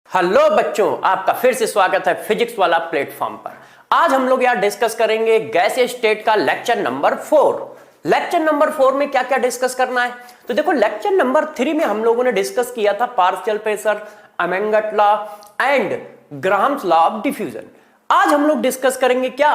Hello बच्चों, आपका फिर से स्वागत है फिजिक्स वाला प्लेटफॉर्म पर। आज हम लोग यार डिस्कस करेंगे गैसीय स्टेट का लेक्चर नंबर 4। लेक्चर नंबर 4 में क्या क्या डिस्कस करना है, तो देखो लेक्चर नंबर 3 में हम लोगों ने डिस्कस किया था partial pressure, Amagat law and Graham's law of diffusion. आज हम लोग डिस्कस करेंगे क्या,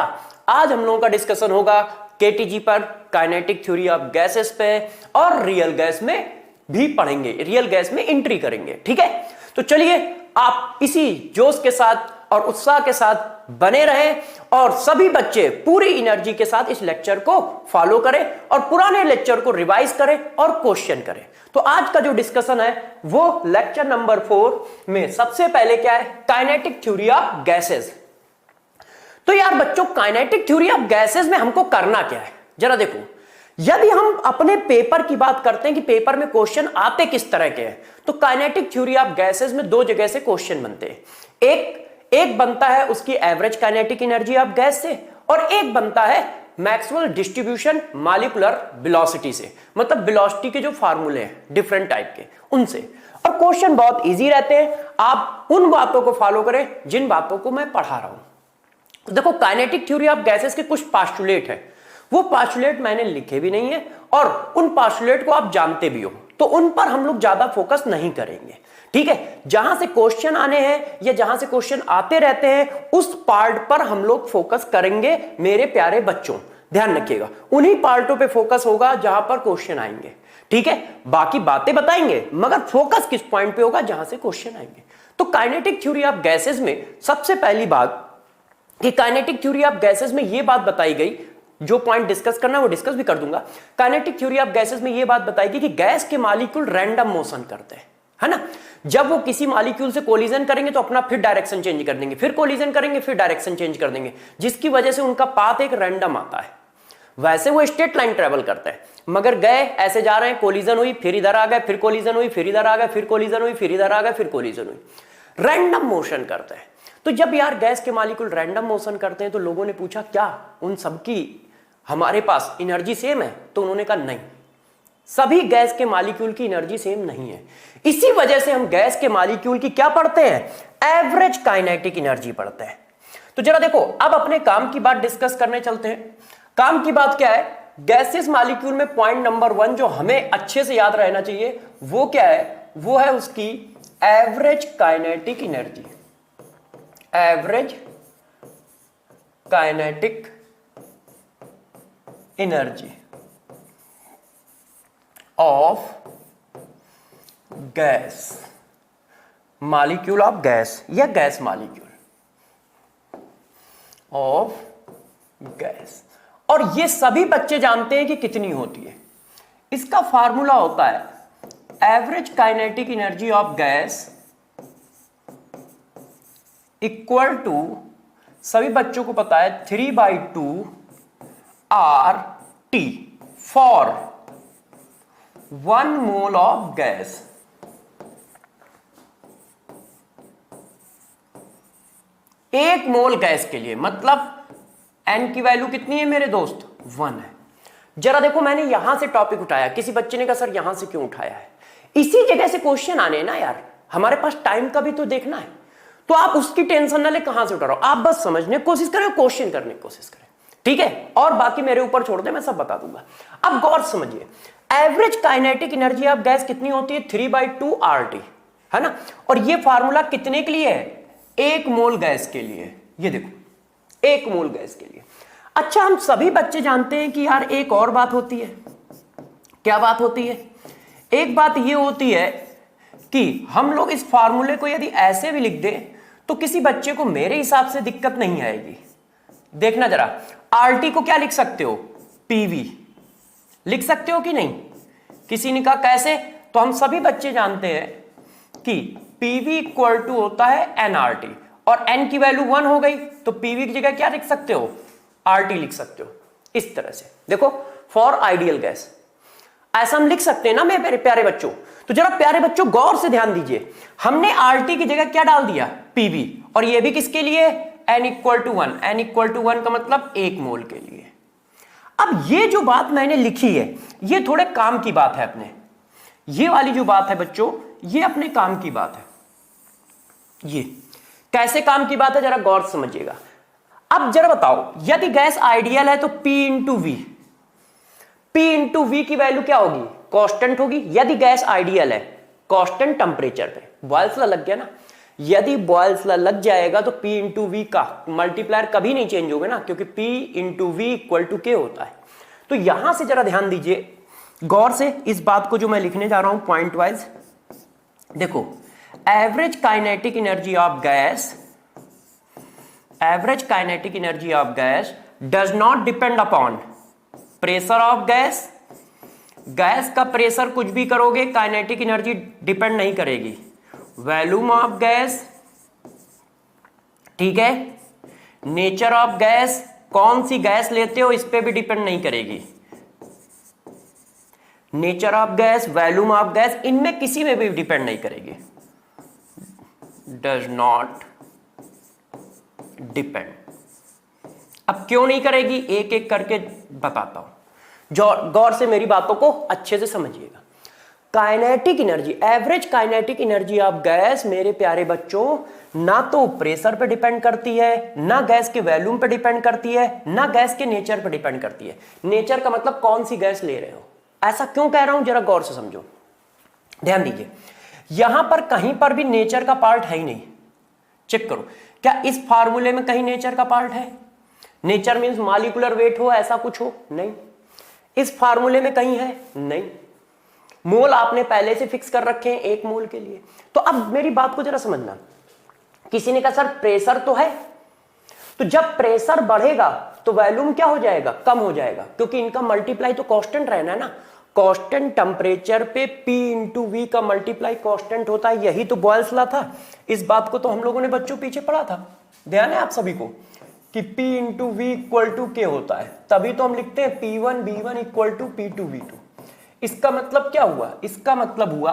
आज हम लोगों का डिस्कशन होगा केटीजी पर, काइनेटिक थ्योरी ऑफ गैसेस पे, और रियल गैस में भी पढ़ेंगे, रियल गैस में एंट्री करेंगे। ठीक है, तो चलिए आप इसी जोश के साथ और उत्साह के साथ बने रहें और सभी बच्चे पूरी एनर्जी के साथ इस लेक्चर को फॉलो करें और पुराने लेक्चर को रिवाइज करें और क्वेश्चन करें। तो आज का जो डिस्कशन है वो लेक्चर नंबर 4 में सबसे पहले क्या है, काइनेटिक थ्योरी ऑफ गैसेस। तो यार बच्चों, काइनेटिक थ्योरी ऑफ गैसेस में हमको करना क्या है, जरा देखो। यदि हम अपने पेपर की बात करते हैं कि पेपर में क्वेश्चन आते किस तरह के हैं, तो काइनेटिक थ्योरी ऑफ गैसेस में दो जगह से क्वेश्चन बनते हैं। एक बनता है उसकी average kinetic energy of gas से, और एक बनता है मैक्सवेल डिस्ट्रीब्यूशन मॉलिक्यूलर वेलोसिटी से, मतलब वेलोसिटी के जो फार्मूले हैं डिफरेंट टाइप के उनसे। और क्वेश्चन बहुत इजी रहते हैं, आप उन बातों को फॉलो करें जिन बातों को मैं पढ़ा रहा हूं। देखो काइनेटिक थ्योरी ऑफ गैसेस के कुछ पोस्टुलेट है, वो पोस्टुलेट मैंने लिखे भी नहीं है और उन पोस्टुलेट को आप जानते भी हो, तो उन पर हम लोग ज्यादा फोकस नहीं करेंगे। ठीक है, जहां से क्वेश्चन आने हैं या जहां से क्वेश्चन आते रहते हैं उस पार्ट पर हम लोग फोकस करेंगे मेरे प्यारे बच्चों, ध्यान रखिएगा। उन्हीं पार्टों पे फोकस होगा जहां पर क्वेश्चन आएंगे। ठीक है, बाकी बातें बताएंगे मगर फोकस किस पॉइंट पे होगा, जहां से क्वेश्चन आएंगे। तो काइनेटिक थ्योरी ऑफ गैसेस में सबसे पहली बात कि काइनेटिक थ्योरी ऑफ गैसेस में यह बात बताई गई, जो पॉइंट डिस्कस करना है वो डिस्कस भी कर दूंगा। काइनेटिक थ्योरी ऑफ गैसेस में यह बात बताएगी कि गैस के मॉलिक्यूल रैंडम मोशन करते हैं, है ना। जब वो किसी मॉलिक्यूल से कोलिजन करेंगे तो अपना फिर डायरेक्शन चेंज कर देंगे, फिर कोलिजन करेंगे, फिर डायरेक्शन चेंज कर देंगे, जिसकी वजह से उनका पाथ एक रैंडम आता है। वैसे वो स्ट्रेट लाइन ट्रेवल करते हैं, मगर गए ऐसे जा रहे हैं, कोलिजन हुई, फिर इधर आ गए, फिर कोलिजन हुई, फिर इधर आ गए, फिर कोलिजन हुई, फिर इधर आ गए, फिर कोलिजन हुई, रैंडम मोशन करते हैं। तो जब यार गैस के मॉलिक्यूल रैंडम मोशन करते हैं तो लोगों ने पूछा क्या उन सबकी हमारे पास एनर्जी सेम है, तो उन्होंने कहा नहीं, सभी गैस के मॉलिक्यूल की एनर्जी सेम नहीं है। इसी वजह से हम गैस के मॉलिक्यूल की क्या पढ़ते हैं, एवरेज काइनेटिक एनर्जी पढ़ते हैं। तो जरा देखो, अब अपने काम की बात डिस्कस करने चलते हैं। काम की बात क्या है, गैसेस मॉलिक्यूल में पॉइंट नंबर 1 जो हमें अच्छे से याद रहना चाहिए वो क्या है, वो है उसकी average kinetic energy. Average kinetic energy of gas, molecule of gas या गैस मॉलिक्यूल ऑफ गैस। और ये सभी बच्चे जानते हैं कि कितनी होती है। इसका फार्मूला होता है average kinetic energy of gas equal to, सभी बच्चों को पता है 3/2 RT for 1 mole of gas. एक मोल गैस के लिए, मतलब N की वैल्यू कितनी है मेरे दोस्त, 1 है। जरा देखो, मैंने यहां से टॉपिक उठाया, किसी बच्चे ने कहा सर यहां से क्यों उठाया है, इसी जगह से क्वेश्चन आने हैं ना यार, हमारे पास टाइम का भी तो देखना है। तो आप उसकी टेंशन ना ले कहां से उठा रहा हो, आप बस समझने की कोशिश करें, क्वेश्चन करने की कोशिश करें। ठीक है, और बाकी मेरे ऊपर छोड़ दे, मैं सब बता दूंगा। अब गौर समझिए, average kinetic energy of gas कितनी होती है, 3/2 RT, है ना। और ये फार्मूला कितने के लिए है, 1 मोल गैस के लिए। ये देखो 1 मोल गैस के लिए। अच्छा, हम सभी बच्चे जानते हैं कि यार एक और बात होती है। क्या बात होती है, एक बात ये होती है कि हम लोग इस फार्मूले को यदि ऐसे भी लिख दें तो किसी बच्चे को मेरे हिसाब से दिक्कत नहीं आएगी। देखना जरा, RT को क्या लिख सकते हो, PV लिख सकते हो कि नहीं। किसी ने कहा कैसे, तो हम सभी बच्चे जानते हैं कि PV इक्वल टू होता है nRT, और n की वैल्यू 1 हो गई तो PV की जगह क्या लिख सकते हो, RT लिख सकते हो। इस तरह से देखो, फॉर आइडियल गैस ऐसा हम लिख सकते हैं ना मेरे प्यारे बच्चों। तो जरा प्यारे बच्चों गौर से ध्यान दीजिए, हमने RT की जगह क्या डाल दिया, PV, और ये भी किसके लिए, n equal to 1। n equal to 1 का मतलब 1 मोल के लिए। अब ये जो बात मैंने लिखी है ये थोड़े काम की बात है अपने, ये वाली जो बात है बच्चों ये अपने काम की बात है। ये कैसे काम की बात है, जरा गौर से समझिएगा। अब जरा बताओ, यदि गैस आइडियल है तो P into V, P into V की वैल्यू क्या होगी, कांस्टेंट होगी। यदि गैस आइडियल है कांस्टेंट टेंपरेचर पे, बॉयल्स लॉ लग गया ना। यदि बॉयल्स लॉ लग जाएगा तो P इंटू वी का मल्टीप्लायर कभी नहीं चेंज होगा ना, क्योंकि P into V equal to K होता है। तो यहां से जरा ध्यान दीजिए गौर से इस बात को जो मैं लिखने जा रहा हूं पॉइंट वाइज। देखो, average kinetic energy of gas, average kinetic energy of gas does not depend upon pressure of gas. Gas का प्रेशर कुछ भी करोगे काइनेटिक एनर्जी डिपेंड नहीं करेगी। वॉल्यूम ऑफ गैस, ठीक है, नेचर ऑफ गैस, कौन सी गैस लेते हो इस पे भी डिपेंड नहीं करेगी। Nature of gas, volume of gas, इनमें किसी में भी डिपेंड नहीं करेगी। Does not depend. अब क्यों नहीं करेगी, एक एक करके बताता हूं, जो गौर से मेरी बातों को अच्छे से समझिएगा। Kinetic energy, average kinetic energy of gas मेरे प्यारे बच्चों ना तो प्रेशर पे डिपेंड करती है, ना गैस के वॉल्यूम पे डिपेंड करती है, ना गैस के नेचर पे डिपेंड करती है। नेचर का मतलब कौन सी गैस ले रहे हो। ऐसा क्यों कह रहा हूं, जरा गौर से समझो, ध्यान दीजिए। यहां पर कहीं पर भी नेचर का पार्ट है ही नहीं। चेक करो, क्या इस फार्मूले में कहीं नेचर का पार्ट है। नेचर मींस मॉलिक्यूलर वेट हो, ऐसा कुछ हो, नहीं। इस फार्मूले में कहीं है, नहीं। मोल आपने पहले से फिक्स कर रखे हैं एक मोल के लिए। तो अब मेरी बात को जरा समझना। किसी ने कहा सर प्रेशर तो है, तो जब प्रेशर बढ़ेगा तो वॉल्यूम क्या हो जाएगा, कम हो जाएगा, क्योंकि इनका मल्टीप्लाई तो कांस्टेंट रहना है ना। कांस्टेंट टेंपरेचर पे P इंटू वी का मल्टीप्लाई कांस्टेंट होता है, यही तो बॉयल्स लॉ था। इस बात को तो हम लोगों ने बच्चों पीछे पढ़ा था, ध्यान है आप सभी को, कि P into V equal to K होता है। तभी तो हम लिखते हैं P1 B1 equal to P2 V2। इसका मतलब क्या हुआ, इसका मतलब हुआ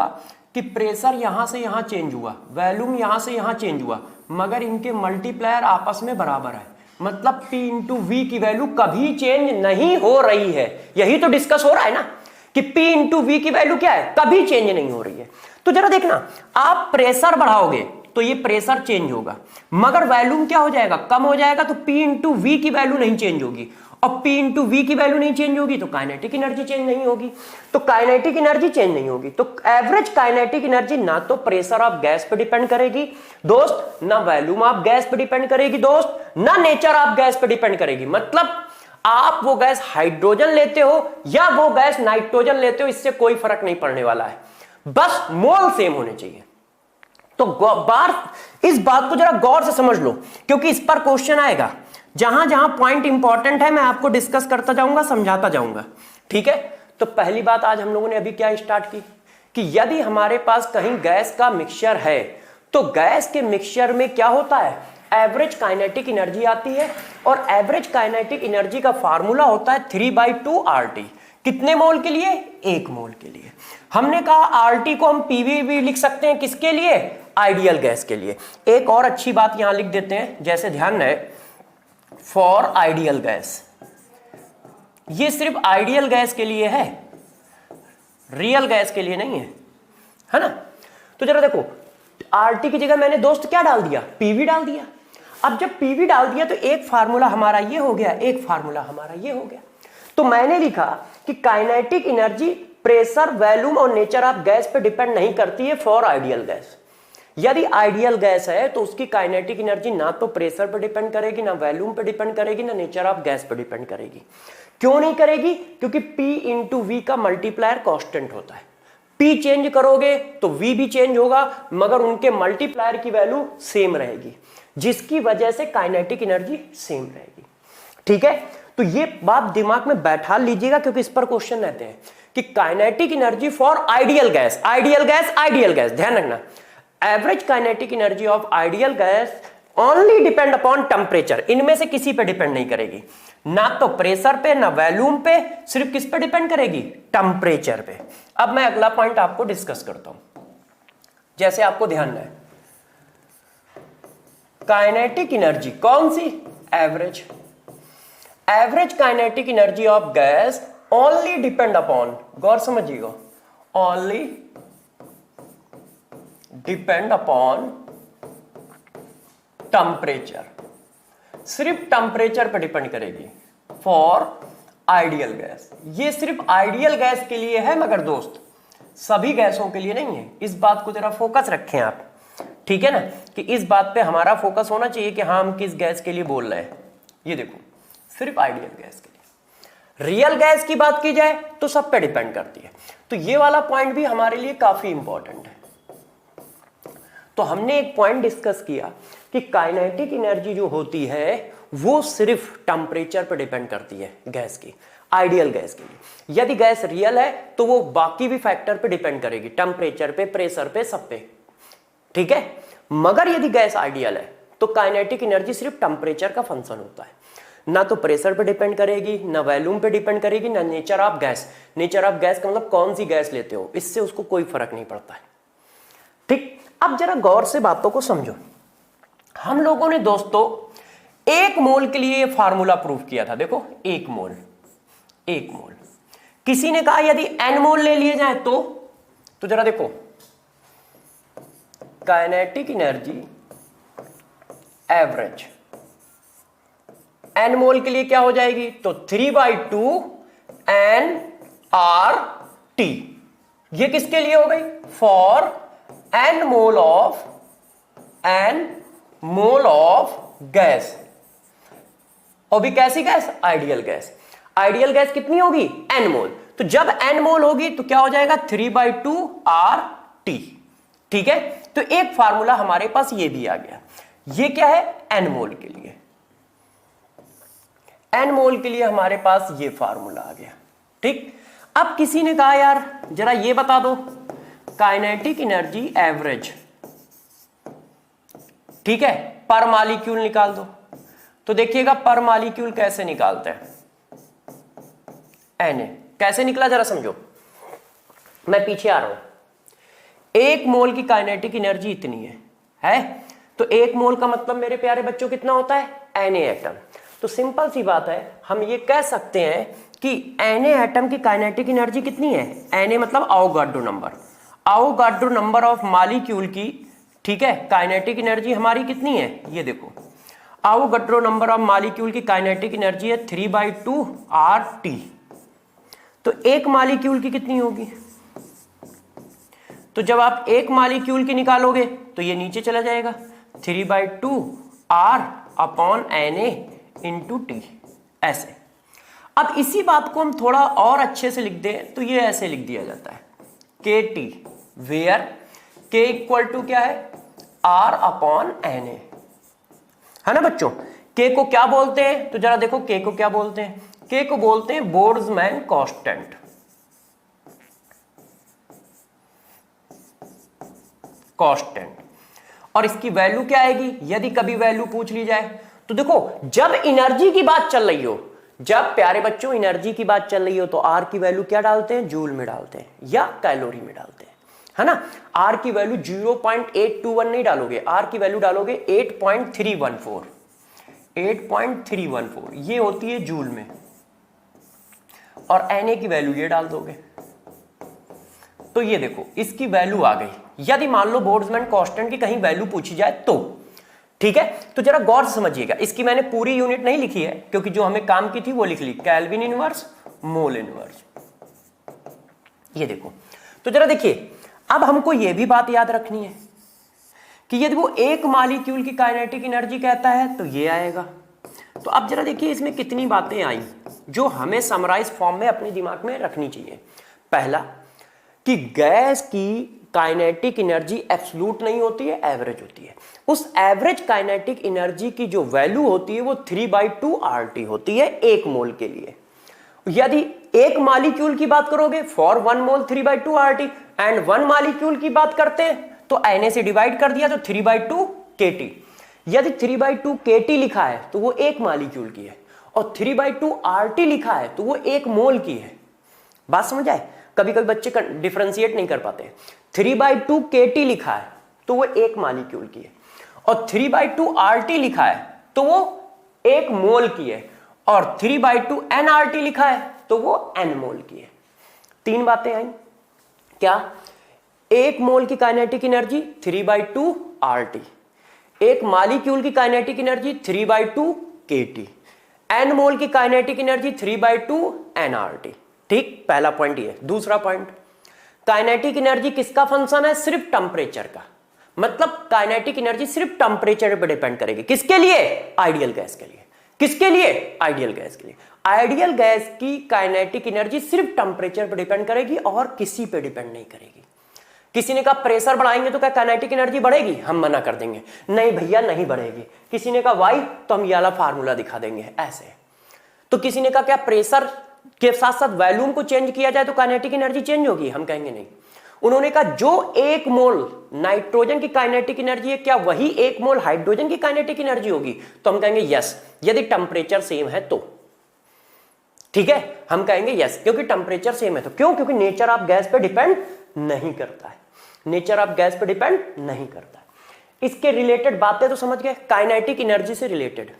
कि प्रेशर यहां से यहां चेंज हुआ, वॉल्यूम यहां से यहां चेंज हुआ, मगर इनके मल्टीप्लायर आपस में बराबर है। मतलब P इंटू वी की वैल्यू कभी चेंज नहीं हो रही है। यही तो डिस्कस हो रहा है ना, कि P इंटू वी की वैल्यू क्या है, कभी चेंज नहीं हो रही है। तो जरा देखना, आप प्रेशर बढ़ाओगे तो ये प्रेशर चेंज होगा, मगर वॉल्यूम क्या हो जाएगा, कम हो जाएगा। तो P इंटू वी की वैल्यू नहीं चेंज होगी, और P इंटू वी की वैल्यू नहीं चेंज होगी तो काइनेटिक एनर्जी चेंज नहीं होगी। तो काइनेटिक एनर्जी चेंज नहीं होगी, तो एवरेज काइनेटिक एनर्जी ना तो प्रेशर ऑफ गैस पे डिपेंड करेगी दोस्त, ना वॉल्यूम ऑफ गैस पे डिपेंड करेगी दोस्त, ना नेचर ऑफ गैस पे डिपेंड करेगी। मतलब आप वो गैस हाइड्रोजन लेते हो या वो गैस नाइट्रोजन लेते हो, इससे कोई फर्क नहीं पड़ने वाला है, बस मोल सेम होने चाहिए। तो इस बात को जरा गौर से समझ लो, क्योंकि इस पर क्वेश्चन आएगा। जहां जहां पॉइंट इंपॉर्टेंट है मैं आपको डिस्कस करता जाऊंगा, समझाता जाऊंगा, ठीक है। तो पहली बात आज हम लोगों ने अभी क्या स्टार्ट की, कि यदि हमारे पास कहीं गैस का मिक्सचर है तो गैस के मिक्सचर में क्या होता है, एवरेज काइनेटिक एनर्जी आती है, और एवरेज काइनेटिक एनर्जी का फार्मूला होता है 3/2 RT। कितने मोल के लिए, 1 मोल के लिए। हमने कहा RT को हम PV भी लिख सकते हैं, किसके लिए, आइडियल गैस के लिए। एक और अच्छी बात यहां लिख देते हैं, जैसे ध्यान है, फॉर आइडियल गैस, ये सिर्फ आइडियल गैस के लिए है, रियल गैस के लिए नहीं है ना। तो जरा देखो, RT की जगह मैंने दोस्त क्या डाल दिया, PV डाल दिया। अब जब PV डाल दिया तो एक फार्मूला हमारा ये हो गया, एक फार्मूला हमारा ये हो गया। तो मैंने लिखा कि काइनेटिक एनर्जी प्रेशर, वॉल्यूम और नेचर ऑफ गैस पे डिपेंड नहीं करती है फॉर आइडियल गैस। यदि आइडियल गैस है तो उसकी काइनेटिक एनर्जी ना तो प्रेशर पे डिपेंड करेगी, ना वॉल्यूम पे डिपेंड करेगी, ना नेचर ऑफ गैस पे डिपेंड करेगी। क्यों नहीं करेगी, क्योंकि P इंटू वी का मल्टीप्लायर कांस्टेंट होता है। P चेंज करोगे तो V भी चेंज होगा, मगर उनके मल्टीप्लायर की वैल्यू सेम रहेगी, जिसकी वजह से काइनेटिक एनर्जी सेम रहेगी, ठीक है। तो ये बात दिमाग में बैठा लीजिएगा, क्योंकि इस पर क्वेश्चन रहते हैं कि kinetic energy for ideal gas, ideal gas, ideal gas, ध्यान रखना, average kinetic energy of ideal gas only depend upon temperature. इनमें से किसी पे डिपेंड नहीं करेगी, ना तो प्रेशर पे, ना वॉल्यूम पे, सिर्फ किस पे डिपेंड करेगी, टेम्परेचर पे। अब मैं अगला पॉइंट आपको डिस्कस करता हूं, जैसे आपको ध्यान है, काइनेटिक एनर्जी कौन सी, average. Average kinetic energy of gas only depend upon, गौर समझिएगा, ओनली डिपेंड अपॉन टेम्परेचर, सिर्फ टेम्परेचर पर डिपेंड करेगी फॉर आइडियल गैस। ये सिर्फ आइडियल गैस के लिए है मगर दोस्त सभी गैसों के लिए नहीं है। इस बात को जरा फोकस रखें आप, ठीक है ना, कि इस बात पे हमारा फोकस होना चाहिए कि हाँ हम किस गैस के लिए बोल रहे हैं। ये देखो सिर्फ आइडियल गैस के लिए। रियल गैस की बात की जाए तो सब पे डिपेंड करती है। तो ये वाला पॉइंट भी हमारे लिए काफी इंपॉर्टेंट है। तो हमने एक पॉइंट डिस्कस किया कि काइनेटिक एनर्जी जो होती है वो सिर्फ टेम्परेचर पर डिपेंड करती है गैस की, आइडियल गैस के लिए। यदि गैस रियल है तो वो बाकी भी फैक्टर पे डिपेंड करेगी, टेम्परेचर पे, प्रेशर पे, सब पे, ठीक है। मगर यदि गैस आइडियल है तो काइनेटिक एनर्जी सिर्फ टेम्परेचर का फंक्शन होता है, ना तो प्रेशर पे डिपेंड करेगी, ना वॉल्यूम पे डिपेंड करेगी, ना nature of gas. Nature of gas का मतलब कौन सी गैस लेते हो, इससे उसको कोई फर्क नहीं पड़ता है, ठीक। अब जरा गौर से बातों को समझो। हम लोगों ने दोस्तों 1 मोल के लिए फार्मूला प्रूफ किया था। देखो 1 मोल, 1 मोल। किसी ने कहा यदि n मोल ले लिए जाए तो जरा देखो काइनेटिक एनर्जी एवरेज n मोल के लिए क्या हो जाएगी, तो 3/2 nRT। ये किसके लिए हो गई, for n mole of gas, और भी कैसी gas, ideal gas. Ideal gas कितनी होगी, n मोल। तो जब n मोल होगी तो क्या हो जाएगा, 3/2 RT, ठीक है। तो एक फार्मूला हमारे पास ये भी आ गया। ये क्या है, n मोल के लिए, n मोल के लिए हमारे पास ये फार्मूला आ गया, ठीक। अब किसी ने कहा यार जरा ये बता दो काइनेटिक एनर्जी एवरेज, ठीक है, पर मॉलिक्यूल निकाल दो। तो देखिएगा पर मॉलिक्यूल कैसे निकालते हैं, Na कैसे निकला जरा समझो, मैं पीछे आ रहा हूं। 1 मोल की काइनेटिक एनर्जी इतनी है तो 1 मोल का मतलब मेरे प्यारे बच्चों कितना होता है, Na एटम। तो सिंपल सी बात है, हम ये कह सकते हैं कि Na एटम की काइनेटिक एनर्जी कितनी है, Na मतलब Avogadro number, Avogadro number of molecule की, ठीक है, काइनेटिक एनर्जी हमारी कितनी है, ये देखो आवोगाड्रो नंबर ऑफ मॉलिक्यूल की काइनेटिक एनर्जी है 3/2 RT। तो एक मॉलिक्यूल की कितनी होगी, तो जब आप एक मॉलिक्यूल की निकालोगे तो ये नीचे चला जाएगा, 3/2 R/Na इंटू T, ऐसे। अब इसी बात को हम थोड़ा और अच्छे से लिख दें तो ये ऐसे लिख दिया जाता है, KT, where K equal to क्या है, R/Na, है ना बच्चों। K को क्या बोलते हैं, तो जरा देखो K को क्या बोलते हैं, K को बोलते हैं बोल्ट्जमैन कांस्टेंट, और इसकी वैल्यू क्या आएगी, यदि कभी वैल्यू पूछ ली जाए तो देखो जब एनर्जी की बात चल रही हो, जब प्यारे बच्चों एनर्जी की बात चल रही हो तो R की वैल्यू क्या डालते हैं, जूल में डालते हैं या कैलोरी में डालते हैं, है ना। R की वैल्यू 0.821 नहीं डालोगे, R की वैल्यू डालोगे 8.314, 8.314 ये होती है जूल में, और Na की वैल्यू ये डाल दोगे तो ये देखो इसकी वैल्यू आ गई। यदि मान लो बोल्ट्जमैन कांस्टेंट की कहीं वैल्यू पूछी जाए तो, ठीक है। तो जरा गौर से समझिएगा, इसकी मैंने पूरी यूनिट नहीं लिखी है क्योंकि जो हमें काम की थी वो लिख ली, केल्विन इनवर्स, मोल इनवर्स, ये देखो। तो जरा देखिए अब हमको ये भी बात याद रखनी है कि यदि वो एक मॉलिक्यूल की काइनेटिक एनर्जी कहता है तो ये आएगा। तो अब जरा देखिए इसमें कितनी बातें आई जो हमें समराइज फॉर्म में अपने दिमाग में रखनी चाहिए। पहला कि गैस की काइनेटिक एनर्जी एब्सोल्यूट नहीं होती है, एवरेज होती है। उस एवरेज काइनेटिक एनर्जी की जो वैल्यू होती है वो 3/2 RT होती है 1 मोल के लिए। यदि एक मॉलिक्यूल की बात करोगे for 1 mole 3/2 RT, and 1 molecule की बात करते हैं तो Na से डिवाइड कर दिया तो 3/2 KT। यदि 3/2 KT लिखा है तो वो एक मॉलिक्यूल की है, और 3/2 RT लिखा है तो वो 1 मोल की है। बात समझ आए, कभी कभी बच्चे डिफरेंशिएट नहीं कर पाते। 3/2 KT लिखा है तो वो एक मॉलिक्यूल की है, और 3/2 RT लिखा है तो वो 1 मोल की है, और 3/2 nRT लिखा है तो वो n मोल की है। 3 बातें आई क्या, 1 मोल की काइनेटिक एनर्जी 3/2 RT, एक मॉलिक्यूल की काइनेटिक एनर्जी 3/2 kT, n मोल की काइनेटिक एनर्जी 3/2 nRT। ठीक, पहला पॉइंट ये। दूसरा पॉइंट, काइनेटिक एनर्जी किसका फंक्शन है? सिर्फ टेंपरेचर का। मतलब काइनेटिक एनर्जी सिर्फ टेंपरेचर पर डिपेंड करेगी। किसके लिए? आइडियल गैस के लिए। किसके लिए? आइडियल गैस के लिए। आइडियल गैस की काइनेटिक एनर्जी सिर्फ टेंपरेचर पर डिपेंड करेगी और किसी पे डिपेंड नहीं करेगी। किसी ने कहा प्रेशर बढ़ाएंगे तो क्या काइनेटिक एनर्जी बढ़ेगी? हम मना कर देंगे, नहीं भैया नहीं बढ़ेगी। किसी ने कहा वाई, तो हम ये वाला फार्मूला दिखा देंगे ऐसे। तो किसी ने कहा क्या प्रेशर के साथ साथ वॉल्यूम को चेंज किया जाए तो काइनेटिक एनर्जी चेंज होगी? हम कहेंगे नहीं। उन्होंने कहा जो 1 मोल नाइट्रोजन की काइनेटिक एनर्जी है, क्या वही 1 मोल हाइड्रोजन की काइनेटिक एनर्जी होगी? तो हम कहेंगे यस, यदि टेंपरेचर सेम है तो। ठीक है, हम कहेंगे यस, क्योंकि टेंपरेचर सेम है तो। क्यों? क्योंकि नेचर ऑफ गैस पे डिपेंड नहीं करता है। नेचर ऑफ गैस पे डिपेंड नहीं करता है। इसके रिलेटेड बातें तो समझ गए, काइनेटिक एनर्जी से रिलेटेड।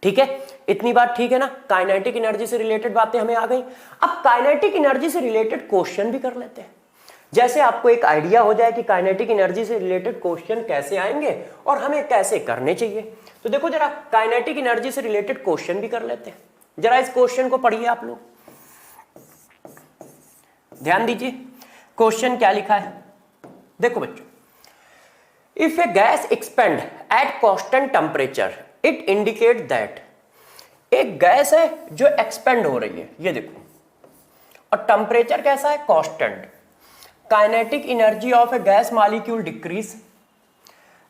ठीक है, इतनी बात ठीक है ना? काइनेटिक एनर्जी से रिलेटेड बातें हमें आ गई। अब काइनेटिक एनर्जी से रिलेटेड क्वेश्चन भी कर लेते हैं। जैसे आपको एक आइडिया हो जाए कि काइनेटिक एनर्जी से रिलेटेड क्वेश्चन कैसे आएंगे और हमें कैसे करने चाहिए। तो देखो जरा, काइनेटिक एनर्जी से रिलेटेड क्वेश्चन भी कर लेते हैं। जरा इस क्वेश्चन को पढ़िए आप लोग, ध्यान दीजिए। क्वेश्चन क्या लिखा है? देखो बच्चों, if A gas expand at constant temperature it indicate that, एक गैस है जो एक्सपेंड हो रही है, ये देखो, और टेंपरेचर कैसा है? Constant. Kinetic energy of a gas molecule decrease.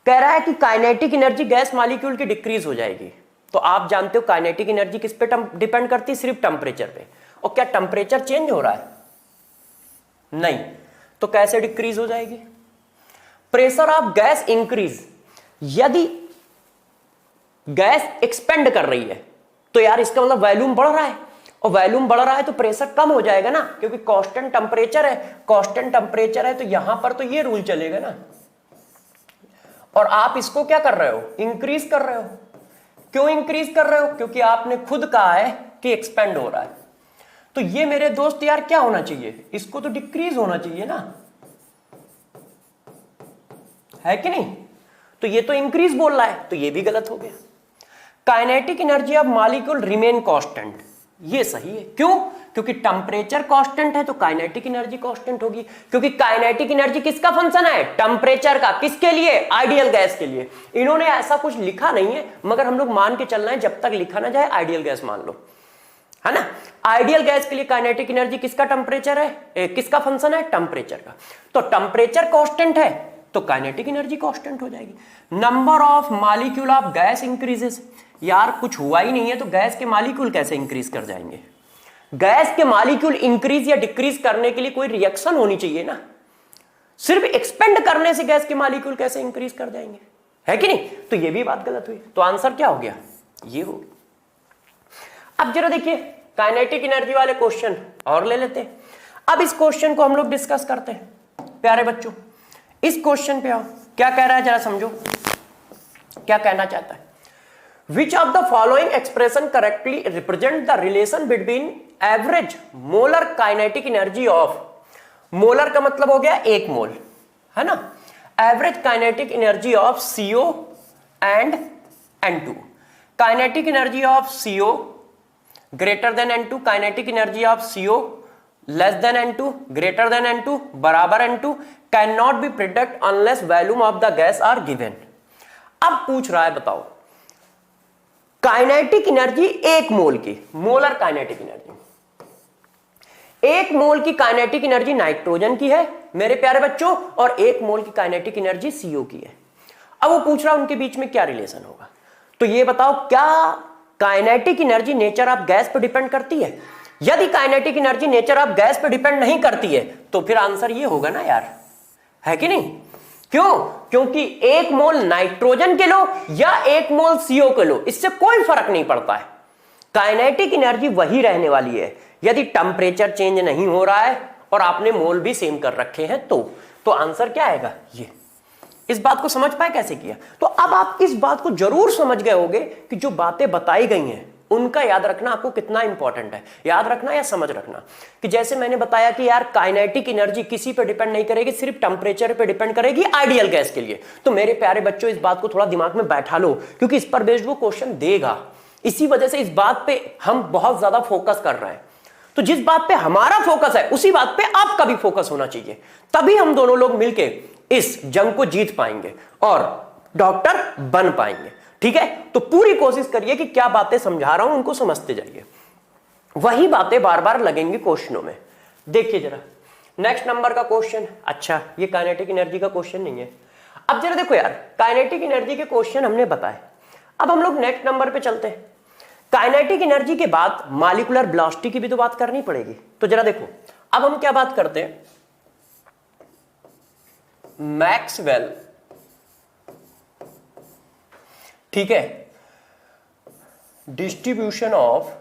कह रहा है कि काइनेटिक एनर्जी गैस मॉलिक्यूल की डिक्रीज हो जाएगी। तो आप जानते हो काइनेटिक एनर्जी किस पे डिपेंड करती है? सिर्फ टेंपरेचर पे। और क्या टेंपरेचर चेंज हो रहा है? नहीं। तो कैसे डिक्रीज हो जाएगी? Pressure of gas increase. यदि गैस एक्सपेंड कर रही है तो यार इसका मतलब वॉल्यूम बढ़ रहा है, और वॉल्यूम बढ़ रहा है तो प्रेशर कम हो जाएगा ना, क्योंकि कांस्टेंट टेंपरेचर है। कांस्टेंट टेंपरेचर है तो यहां पर तो ये रूल चलेगा ना। और आप इसको क्या कर रहे हो? इंक्रीज कर रहे हो। क्यों इंक्रीज कर रहे हो? क्योंकि आपने खुद कहा है कि एक्सपेंड हो रहा है। तो ये मेरे दोस्त यार क्या होना चाहिए? इसको तो डिक्रीज होना चाहिए ना, है कि नहीं? तो ये तो इंक्रीज बोल रहा है, तो ये भी गलत हो गया। Kinetic energy of molecule remain constant, ये सही है। क्यों? क्योंकि टेंपरेचर कांस्टेंट है तो काइनेटिक एनर्जी कांस्टेंट होगी। क्योंकि काइनेटिक एनर्जी किसका फंक्शन है? टेंपरेचर का। किसके लिए? आइडियल गैस के लिए। इन्होंने ऐसा कुछ लिखा नहीं है, मगर हम लोग मान के चलना है, जब तक लिखा ना जाए आइडियल गैस मान लो, है ना। आइडियल गैस के लिए काइनेटिक एनर्जी किसका टेंपरेचर है? किसका फंक्शन है? टेंपरेचर का। तो टेंपरेचर कांस्टेंट है तो काइनेटिक एनर्जी कांस्टेंट हो जाएगी। Number of molecule of gas increases. यार कुछ हुआ ही नहीं है तो गैस के मॉलिक्यूल कैसे इंक्रीज कर जाएंगे? गैस के मॉलिक्यूल इंक्रीज या डिक्रीज करने के लिए कोई रिएक्शन होनी चाहिए ना। सिर्फ एक्सपेंड करने से गैस के मॉलिक्यूल कैसे इंक्रीज कर जाएंगे? है कि नहीं? तो ये भी बात गलत हुई। तो आंसर क्या हो गया? ये हो गया। अब जरा देखिए, काइनेटिक एनर्जी वाले क्वेश्चन और ले लेते हैं। अब इस क्वेश्चन को हम लोग डिस्कस करते हैं। प्यारे बच्चों, इस क्वेश्चन पे आओ, क्या कह रहा है जरा समझो, क्या कहना चाहता है। Which of the following expression correctly represent the relation between average molar kinetic energy of, molar का मतलब हो गया 1 मोल, है ना, average kinetic energy of CO and N2। Kinetic energy of CO greater than N2, kinetic energy of CO less than N2, greater than N2, बराबर N2, can not be predict unless volume of the gas are given. अब पूछ रहा है, बताओ kinetic energy 1 मोल की, molar kinetic energy, 1 मोल की kinetic energy nitrogen की है मेरे प्यारे बच्चों, और 1 मोल की काइनेटिक एनर्जी CO की है। अब वो पूछ रहा है उनके बीच में क्या रिलेशन होगा। तो ये बताओ, क्या kinetic energy nature of gas पर डिपेंड करती है? यदि kinetic energy nature of gas पर डिपेंड नहीं करती है तो फिर आंसर ये होगा ना यार, है कि नहीं? क्यों? क्योंकि 1 मोल नाइट्रोजन के लो या 1 मोल CO के लो, इससे कोई फर्क नहीं पड़ता है। काइनेटिक एनर्जी वही रहने वाली है यदि टेंपरेचर चेंज नहीं हो रहा है और आपने मोल भी सेम कर रखे हैं तो आंसर क्या आएगा? ये। इस बात को समझ पाए कैसे किया? तो अब आप इस बात को जरूर समझ गए होंगे कि जो बातें बताई गई हैं उनका याद रखना आपको कितना इंपॉर्टेंट है, याद रखना या समझ रखना कि जैसे मैंने बताया कि यार काइनेटिक एनर्जी किसी पे डिपेंड नहीं करेगी, सिर्फ टेम्परेचर पे डिपेंड करेगी आइडियल गैस के लिए। तो मेरे प्यारे बच्चों इस बात को थोड़ा दिमाग में बैठा लो, क्योंकि इस पर बेस्ड वो क्वेश्चन देगा। इसी वजह से इस बात पे हम बहुत ज्यादा फोकस कर रहे हैं। तो जिस बात पे हमारा फोकस है उसी बात पे आपका भी फोकस होना चाहिए, तभी हम दोनों लोग मिलके इस जंग को जीत पाएंगे और डॉक्टर बन पाएंगे। ठीक है, तो पूरी कोशिश करिए कि क्या बातें समझा रहा हूं उनको समझते जाइए, वही बातें बार बार लगेंगी क्वेश्चनों में। देखिए जरा नेक्स्ट नंबर का क्वेश्चन, अच्छा ये काइनेटिक एनर्जी का क्वेश्चन नहीं है। अब जरा देखो यार, काइनेटिक एनर्जी के क्वेश्चन हमने बताए, अब हम लोग नेक्स्ट नंबर पे चलते हैं। काइनेटिक एनर्जी के बाद मॉलिक्यूलर वेलोसिटी की भी तो बात करनी पड़ेगी। तो जरा देखो अब हम क्या बात करते हैं, मैक्सवेल, ठीक है, distribution of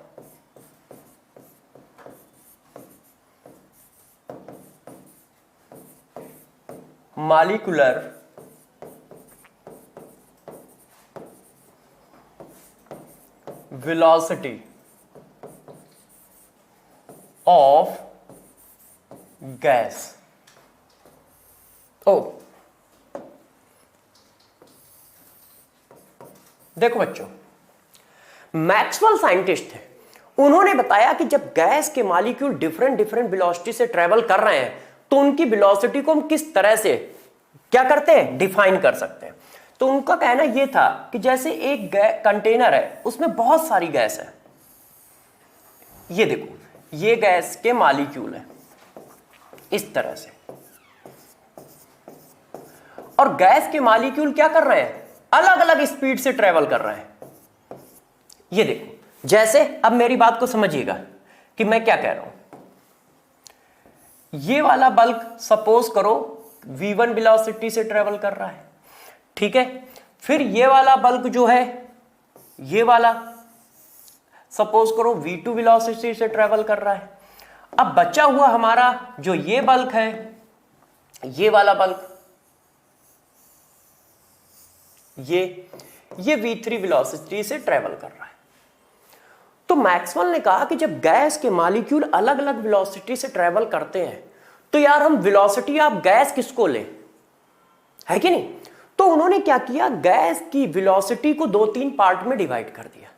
molecular velocity of gas। ओ देखो बच्चों, मैक्सवेल साइंटिस्ट थे, उन्होंने बताया कि जब गैस के मॉलिक्यूल डिफरेंट डिफरेंट वेलोसिटी से ट्रेवल कर रहे हैं तो उनकी वेलोसिटी को हम किस तरह से क्या करते हैं, डिफाइन कर सकते हैं। तो उनका कहना यह था कि जैसे एक कंटेनर है उसमें बहुत सारी गैस है, ये देखो ये गैस के मॉलिक्यूल है इस तरह से, और गैस के मॉलिक्यूल क्या कर रहे हैं, अलग अलग स्पीड से ट्रेवल कर रहे हैं। ये देखो जैसे, अब मेरी बात को समझिएगा कि मैं क्या कह रहा हूं। ये वाला बल्क सपोज करो v1 वेलोसिटी से ट्रेवल कर रहा है, ठीक है, फिर ये वाला बल्क जो है, ये वाला सपोज करो v2 वेलोसिटी से ट्रेवल कर रहा है। अब बचा हुआ हमारा जो ये बल्क है, ये वाला बल्क, ये v3 वेलोसिटी से ट्रेवल कर रहा है। तो मैक्सवेल ने कहा कि जब गैस के मॉलिक्यूल अलग अलग वेलोसिटी से ट्रेवल करते हैं तो यार हम वेलोसिटी ऑफ गैस किसको ले, है कि नहीं। तो उन्होंने क्या किया, गैस की वेलोसिटी को 2-3 पार्ट में डिवाइड कर दिया।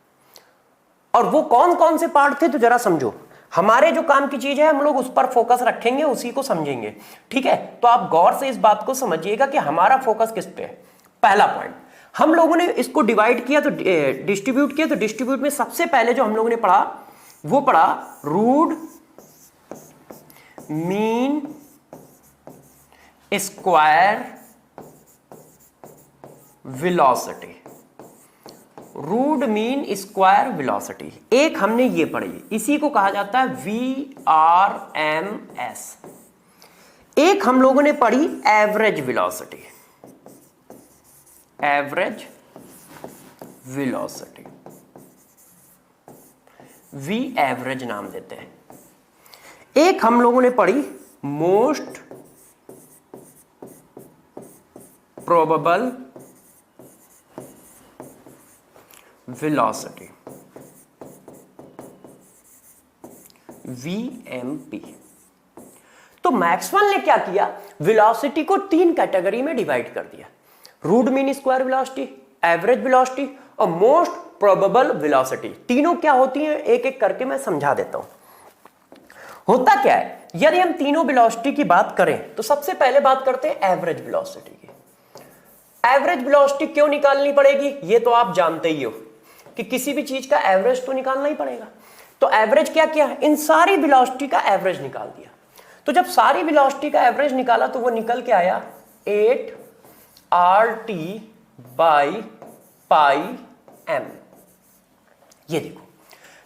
और वो कौन कौन से पार्ट थे तो जरा समझो, हमारे जो काम की चीज है हम लोग उस पर फोकस रखेंगे, उसी को समझेंगे, ठीक है। तो आप गौर से इस बात को समझिएगा कि हमारा फोकस किस पे है। पहला पॉइंट, हम लोगों ने इसको डिवाइड किया तो डिस्ट्रीब्यूट किया, तो डिस्ट्रीब्यूट में सबसे पहले जो हम लोगों ने पढ़ा वो पढ़ा root mean square velocity, root mean square velocity. एक हमने ये पढ़ी, इसी को कहा जाता है VRMS। एक हम लोगों ने पढ़ी average velocity, average velocity, V average नाम देते हैं। एक हम लोगों ने पढ़ी मोस्ट प्रोबेबल वेलोसिटी, VMP। तो मैक्सवेल ने क्या किया, वेलोसिटी को 3 कैटेगरी में डिवाइड कर दिया, root mean square velocity, average velocity और मोस्ट प्रोबेबल वेलोसिटी। तीनों क्या होती हैं एक एक करके मैं समझा देता हूं। होता क्या है, यदि हम तीनों वेलोसिटी की बात करें तो सबसे पहले बात करते हैं एवरेज वेलोसिटी की। एवरेज वेलोसिटी क्यों निकालनी पड़ेगी, ये तो आप जानते ही हो कि किसी भी चीज का एवरेज तो निकालना ही पड़ेगा। तो एवरेज क्या किया, इन सारी वेलोसिटी का एवरेज निकाल दिया। तो जब सारी वेलोसिटी का एवरेज निकाला तो वो निकल के आया 8RT/πm। ये देखो,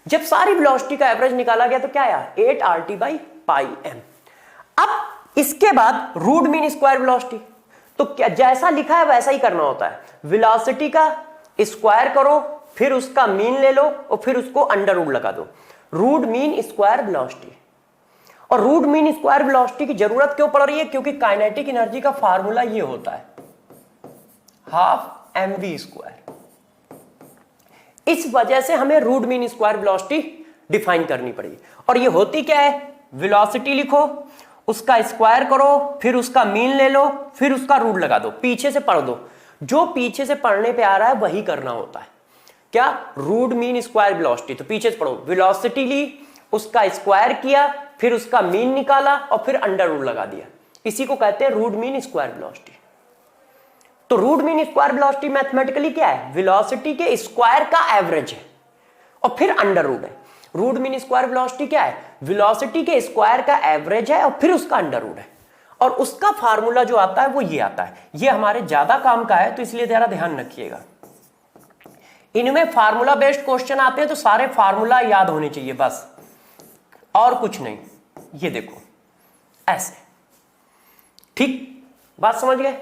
जब सारी वेलोसिटी का एवरेज निकाला गया तो क्या आया 8RT/πm। अब इसके बाद रूट मीन स्क्वायर वेलोसिटी, तो क्या जैसा लिखा है वैसा ही करना होता है, वेलोसिटी का स्क्वायर करो, फिर उसका मीन ले लो और फिर उसको अंडर रूट लगा दो, रूट मीन स्क्वायर वेलोसिटी। और रूट मीन स्क्वायर वेलोसिटी की जरूरत क्यों पड़ रही है, क्योंकि काइनेटिक एनर्जी का फार्मूला ये होता है 12mv²। इस वजह से हमें root mean square velocity define करनी पड़ेगी। और ये होती क्या है, वेलोसिटी लिखो, उसका स्क्वायर करो, फिर उसका मीन ले लो, फिर उसका रूट लगा दो, पीछे से पढ़ दो। जो पीछे से पढ़ने पे आ रहा है वही करना होता है। क्या, रूट मीन स्क्वायर वेलोसिटी, तो पीछे से पढ़ो, वेलोसिटी ली, उसका स्क्वायर किया, फिर उसका मीन निकाला और फिर अंडर रूट लगा दिया। इसी को कहते हैं रूट मीन स्क्वायर वेलोसिटी। तो root mean square velocity mathematically क्या है, वेलोसिटी के स्क्वायर का एवरेज है और फिर अंडर रूट है। रूट मीन स्क्वायर वेलोसिटी क्या है, वेलोसिटी के स्क्वायर का एवरेज है और फिर उसका अंडर रूट है। और उसका फार्मूला जो आता है वो ये आता है। ये हमारे ज्यादा काम का है तो इसलिए जरा ध्यान रखिएगा। इनमें फार्मूला बेस्ड क्वेश्चन आते हैं तो सारे फार्मूला याद होने चाहिए बस, और कुछ नहीं। ये देखो ऐसे, ठीक, बात समझ गए।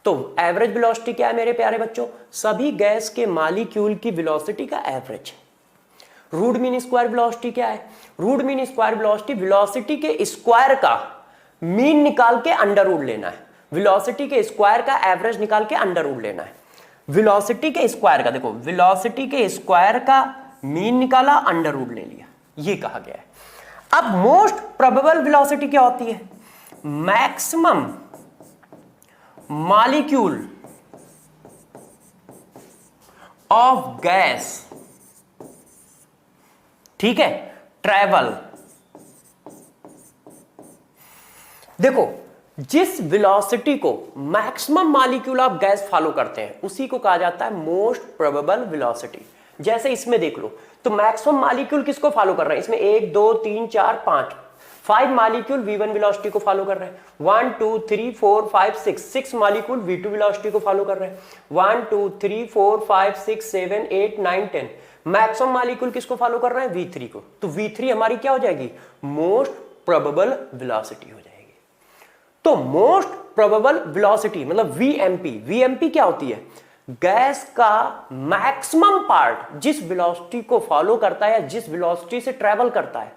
तो एवरेज वेलोसिटी क्या है मेरे प्यारे बच्चों, सभी गैस के मॉलिक्यूल की वेलोसिटी का average. Root mean square velocity क्या है, root mean square velocity velocity के स्क्वायर का मीन निकाल के अंडर रूट लेना है। वेलोसिटी के स्क्वायर का एवरेज निकाल के अंडर रूट लेना है। वेलोसिटी के स्क्वायर का, देखो वेलोसिटी के स्क्वायर का मीन निकाला, अंडर रूट ले लिया, ये कहा गया है। अब मोस्ट प्रोबेबल वेलोसिटी क्या होती है, मैक्सिमम मॉलिक्यूल ऑफ गैस, ठीक है, ट्रेवल। देखो जिस वेलोसिटी को maximum molecule of gas follow करते हैं उसी को कहा जाता है मोस्ट प्रोबेबल वेलोसिटी। जैसे इसमें देख लो तो मैक्सिमम मॉलिक्यूल किसको फॉलो कर रहे हैं, इसमें 1 2 3 4 5 मॉलिक्यूल v1 वेलोसिटी को फॉलो कर रहे हैं। 1 2 3 4 5 6 मॉलिक्यूल v2 वेलोसिटी को फॉलो कर रहे हैं। 1 2 3 4 5 6 7 8 9 10 मैक्सिमम मॉलिक्यूल किसको फॉलो कर रहे हैं, v3 को। तो v3 हमारी क्या हो जाएगी, मोस्ट प्रोबेबल वेलोसिटी हो जाएगी। तो मोस्ट प्रोबेबल वेलोसिटी मतलब वीएमपी क्या होती है, गैस का मैक्सिमम पार्ट जिस वेलोसिटी को फॉलो करता है या जिस वेलोसिटी से ट्रेवल करता है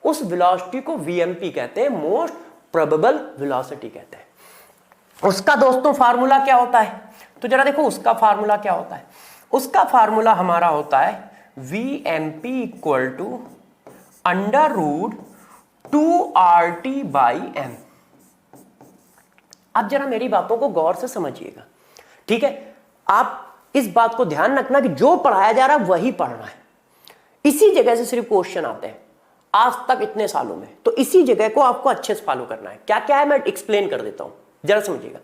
उस वेलोसिटी को वीएमपी कहते हैं, मोस्ट प्रोबेबल वेलोसिटी कहते हैं। उसका दोस्तों फार्मूला क्या होता है, तो जरा देखो उसका फार्मूला क्या होता है। उसका फार्मूला हमारा होता है VMP equal to under root 2RT/m। अब जरा मेरी बातों को गौर से समझिएगा, ठीक है। आप इस बात को ध्यान रखना कि जो पढ़ाया जा रहा है वही पढ़ना है। इसी जगह से सिर्फ क्वेश्चन आते हैं आज तक इतने सालों में, तो इसी जगह को आपको अच्छे से फॉलो करना है। क्या क्या है मैं एक्सप्लेन कर देता हूं, जरा समझिएगा।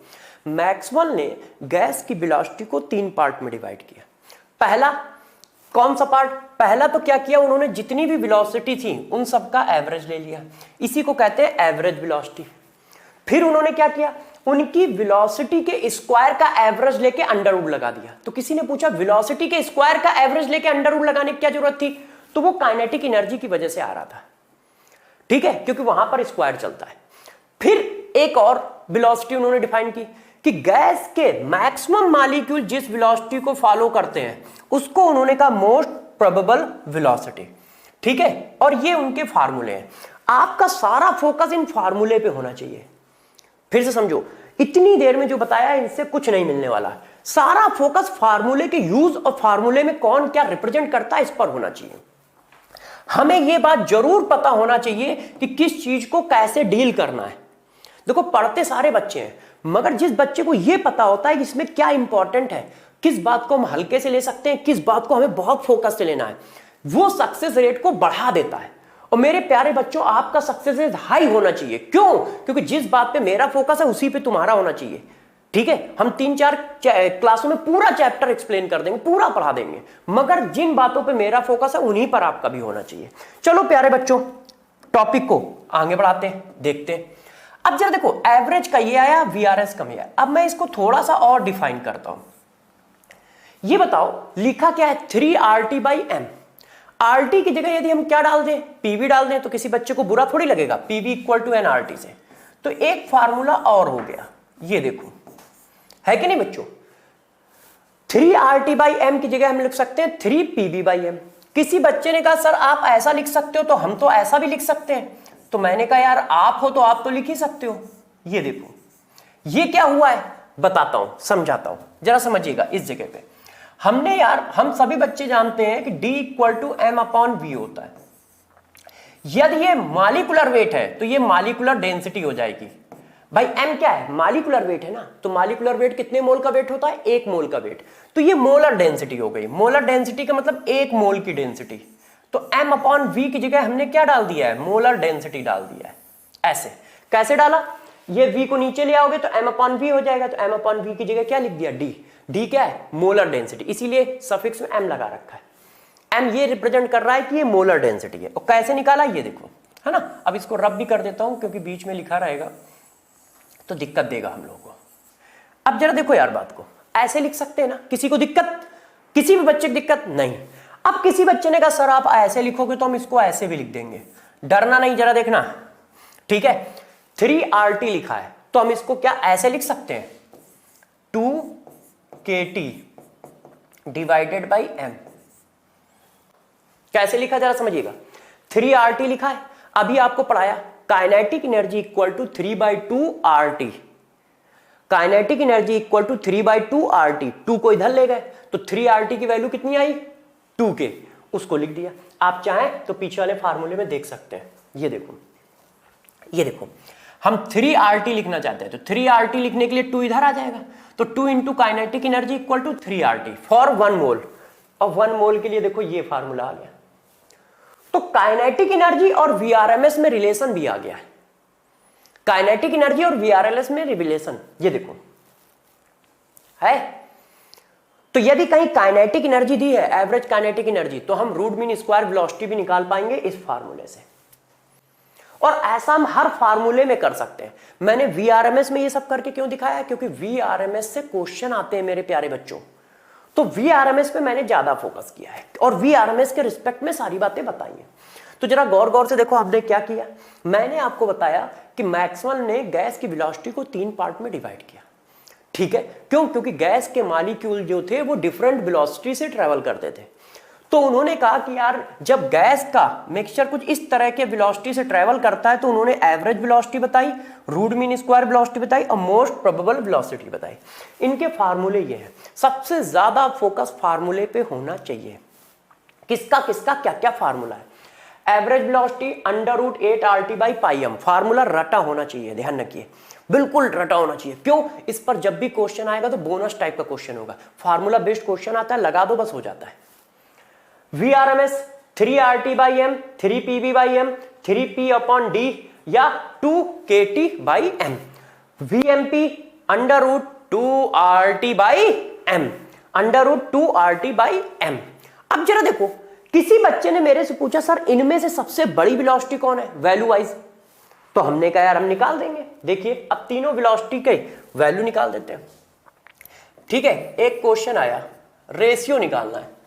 मैक्सवेल ने गैस की वेलोसिटी को 3 पार्ट में डिवाइड किया। पहला कौन सा पार्ट, पहला तो क्या किया उन्होंने, जितनी भी वेलोसिटी थी उन सबका एवरेज ले लिया, इसी को कहते हैं एवरेज वेलोसिटी। फिर उन्होंने क्या किया, उनकी वेलोसिटी के स्क्वायर का एवरेज लेके अंडर रूट लगा दिया। तो किसी ने पूछा वेलोसिटी के स्क्वायर का एवरेज लेके अंडर रूट लगाने की क्या जरूरत थी, तो वो काइनेटिक एनर्जी की वजह से आ रहा था, ठीक है, क्योंकि वहां पर स्क्वायर चलता है। फिर एक और वेलोसिटी उन्होंने डिफाइन की कि गैस के मैक्सिमम मॉलिक्यूल जिस वेलोसिटी को फॉलो करते हैं उसको उन्होंने कहा मोस्ट प्रोबेबल वेलोसिटी, ठीक है। और ये उनके फार्मूले हैं। आपका सारा फोकस इन फार्मूले पे होना चाहिए। फिर से समझो, इतनी देर में जो बताया इनसे कुछ नहीं मिलने वाला। सारा फोकस फार्मूले के यूज और फार्मूले में कौन क्या रिप्रेजेंट करता है इस पर होना चाहिए। हमें यह बात जरूर पता होना चाहिए कि किस चीज को कैसे डील करना है। देखो पढ़ते सारे बच्चे हैं, मगर जिस बच्चे को यह पता होता है कि इसमें क्या इंपॉर्टेंट है, किस बात को हम हल्के से ले सकते हैं, किस बात को हमें बहुत फोकस से लेना है, वो सक्सेस रेट को बढ़ा देता है। और मेरे प्यारे बच्चों, आपका सक्सेस रेट हाई होना चाहिए। क्यों? क्योंकि जिस बात पे मेरा फोकस है उसी पे तुम्हारा होना चाहिए, ठीक है। हम 3-4 क्लासों में पूरा चैप्टर एक्सप्लेन कर देंगे, पूरा पढ़ा देंगे, मगर जिन बातों पे मेरा फोकस है उन्हीं पर आपका भी होना चाहिए। चलो प्यारे बच्चों, टॉपिक को आगे बढ़ाते हैं, देखते हैं। अब जरा देखो, एवरेज का ये आया, VRS कम आया। अब मैं इसको थोड़ा सा और डिफाइन करता हूं। ये बताओ लिखा क्या है, 3RT/m। RT की जगह यदि हम क्या डाल दें, PV डाल दें, तो किसी बच्चे को बुरा थोड़ी लगेगा, PV इक्वल टू NRT से। तो एक फार्मूला और हो गया, ये देखो, है कि नहीं बच्चों। 3RT/m की जगह हम लिख सकते हैं 3PV/m। किसी बच्चे ने कहा सर आप ऐसा लिख सकते हो, तो हम तो ऐसा भी लिख सकते हैं। तो मैंने कहा यार आप हो तो आप तो लिख ही सकते हो। ये देखो ये क्या हुआ है, बताता हूं, समझाता हूं, जरा समझिएगा। इस जगह पे हमने यार, हम सभी बच्चे जानते हैं कि D इक्वल टू m/v होता है। यदि ये मॉलिक्यूलर वेट है तो ये मॉलिक्यूलर डेंसिटी हो जाएगी। भाई m क्या है? मॉलिक्यूलर वेट है ना, तो मॉलिक्यूलर वेट कितने मोल का वेट होता है? 1 मोल का वेट। तो ये मोलर डेंसिटी हो गई। मोलर डेंसिटी का मतलब 1 मोल की डेंसिटी। तो m/v की जगह हमने क्या डाल दिया है? मोलर डेंसिटी डाल दिया है। ऐसे कैसे डाला? ये v को नीचे ले आओगे तो m/v हो जाएगा, तो m/v की जगह क्या लिख दिया? d। d क्या है? मोलर डेंसिटी, इसीलिए सफिक्स में m लगा रखा है। m ये रिप्रेजेंट कर रहा है कि ये मोलर डेंसिटी है। और कैसे निकाला ये देखो, है ना। अब इसको रब भी कर देता हूं क्योंकि बीच में लिखा रहेगा तो दिक्कत देगा हम लोगों को। अब जरा देखो यार बात को, ऐसे लिख सकते हैं ना? किसी को दिक्कत? किसी भी बच्चे की दिक्कत नहीं। अब किसी बच्चे ने कहा सर आप ऐसे लिखोगे तो हम इसको ऐसे भी लिख देंगे। डरना नहीं, जरा देखना, ठीक है। 3RT लिखा है तो हम इसको क्या ऐसे लिख सकते हैं? 2KT divided by m। कैसे लिखा जरा समझिएगा। 3RT लिखा है, अभी आपको पढ़ाया kinetic energy equal to 3/2RT। Kinetic energy equal to 3/2RT। 2 को इधर ले गए तो 3RT की वैल्यू कितनी आई? 2K। उसको लिख दिया। आप चाहें तो पीछे वाले फार्मूले में देख सकते हैं। ये देखो, ये देखो, हम 3RT लिखना चाहते हैं तो 3RT लिखने के लिए 2 इधर आ जाएगा, तो 2 into kinetic energy equal to 3RT for 1 mole. और 1 मोल के लिए देखो ये फार्मूला आ गया। तो काइनेटिक एनर्जी और VRMS में रिलेशन भी आ गया है। काइनेटिक एनर्जी और VRMS में रिलेशन ये देखो है। तो यदि कहीं काइनेटिक एनर्जी दी है, एवरेज काइनेटिक एनर्जी, तो हम रूट मीन स्क्वायर वेलोसिटी भी निकाल पाएंगे इस फार्मूले से। और ऐसा हम हर फार्मूले में कर सकते हैं। मैंने VRMS में ये सब करके क्यों दिखाया? क्योंकि VRMS से क्वेश्चन आते हैं मेरे प्यारे बच्चों, तो VRMS पे मैंने ज्यादा फोकस किया है और VRMS के रिस्पेक्ट में सारी बातें बताई हैं। तो जरा गौर गौर से देखो हमने क्या किया। मैंने आपको बताया कि मैक्सवेल ने गैस की वेलोसिटी को 3 पार्ट में डिवाइड किया, ठीक है। क्यों? क्योंकि गैस के मॉलिक्यूल जो थे वो डिफरेंट वेलोसिटी से ट्रेवल करते थे। तो उन्होंने कहा कि यार जब गैस का मिक्सचर कुछ इस तरह के वेलोसिटी से ट्रेवल करता है तो उन्होंने एवरेज वेलोसिटी बताई, रूट मीन स्क्वायर वेलोसिटी बताई और मोस्ट प्रोबेबल वेलोसिटी बताई। इनके फार्मूले ये हैं। सबसे ज्यादा फोकस फार्मूले पे होना चाहिए। किसका किसका क्या क्या फार्मूला है? Average velocity √8RT/πm। फार्मूला रटा होना चाहिए, ध्यान रखिए, बिल्कुल रटा होना चाहिए। क्यों? इस पर जब भी क्वेश्चन आएगा तो बोनस टाइप का क्वेश्चन होगा। फार्मूला बेस्ड क्वेश्चन आता है, लगा दो बस हो जाता है। VRMS 3RT/m, 3PV/m, 3P/d या 2KT/m। VMP √2RT/m, √2RT/m। अब जरा देखो, किसी बच्चे ने मेरे से पूछा सर इनमें से सबसे बड़ी वेलोसिटी कौन है वैल्यू वाइज? तो हमने कहा यार हम निकाल देंगे। देखिए अब तीनों वेलोसिटी के वैल्यू निकाल देते हैं, ठीक है। एक क्वेश्चन आया, रेशियो निकालना है।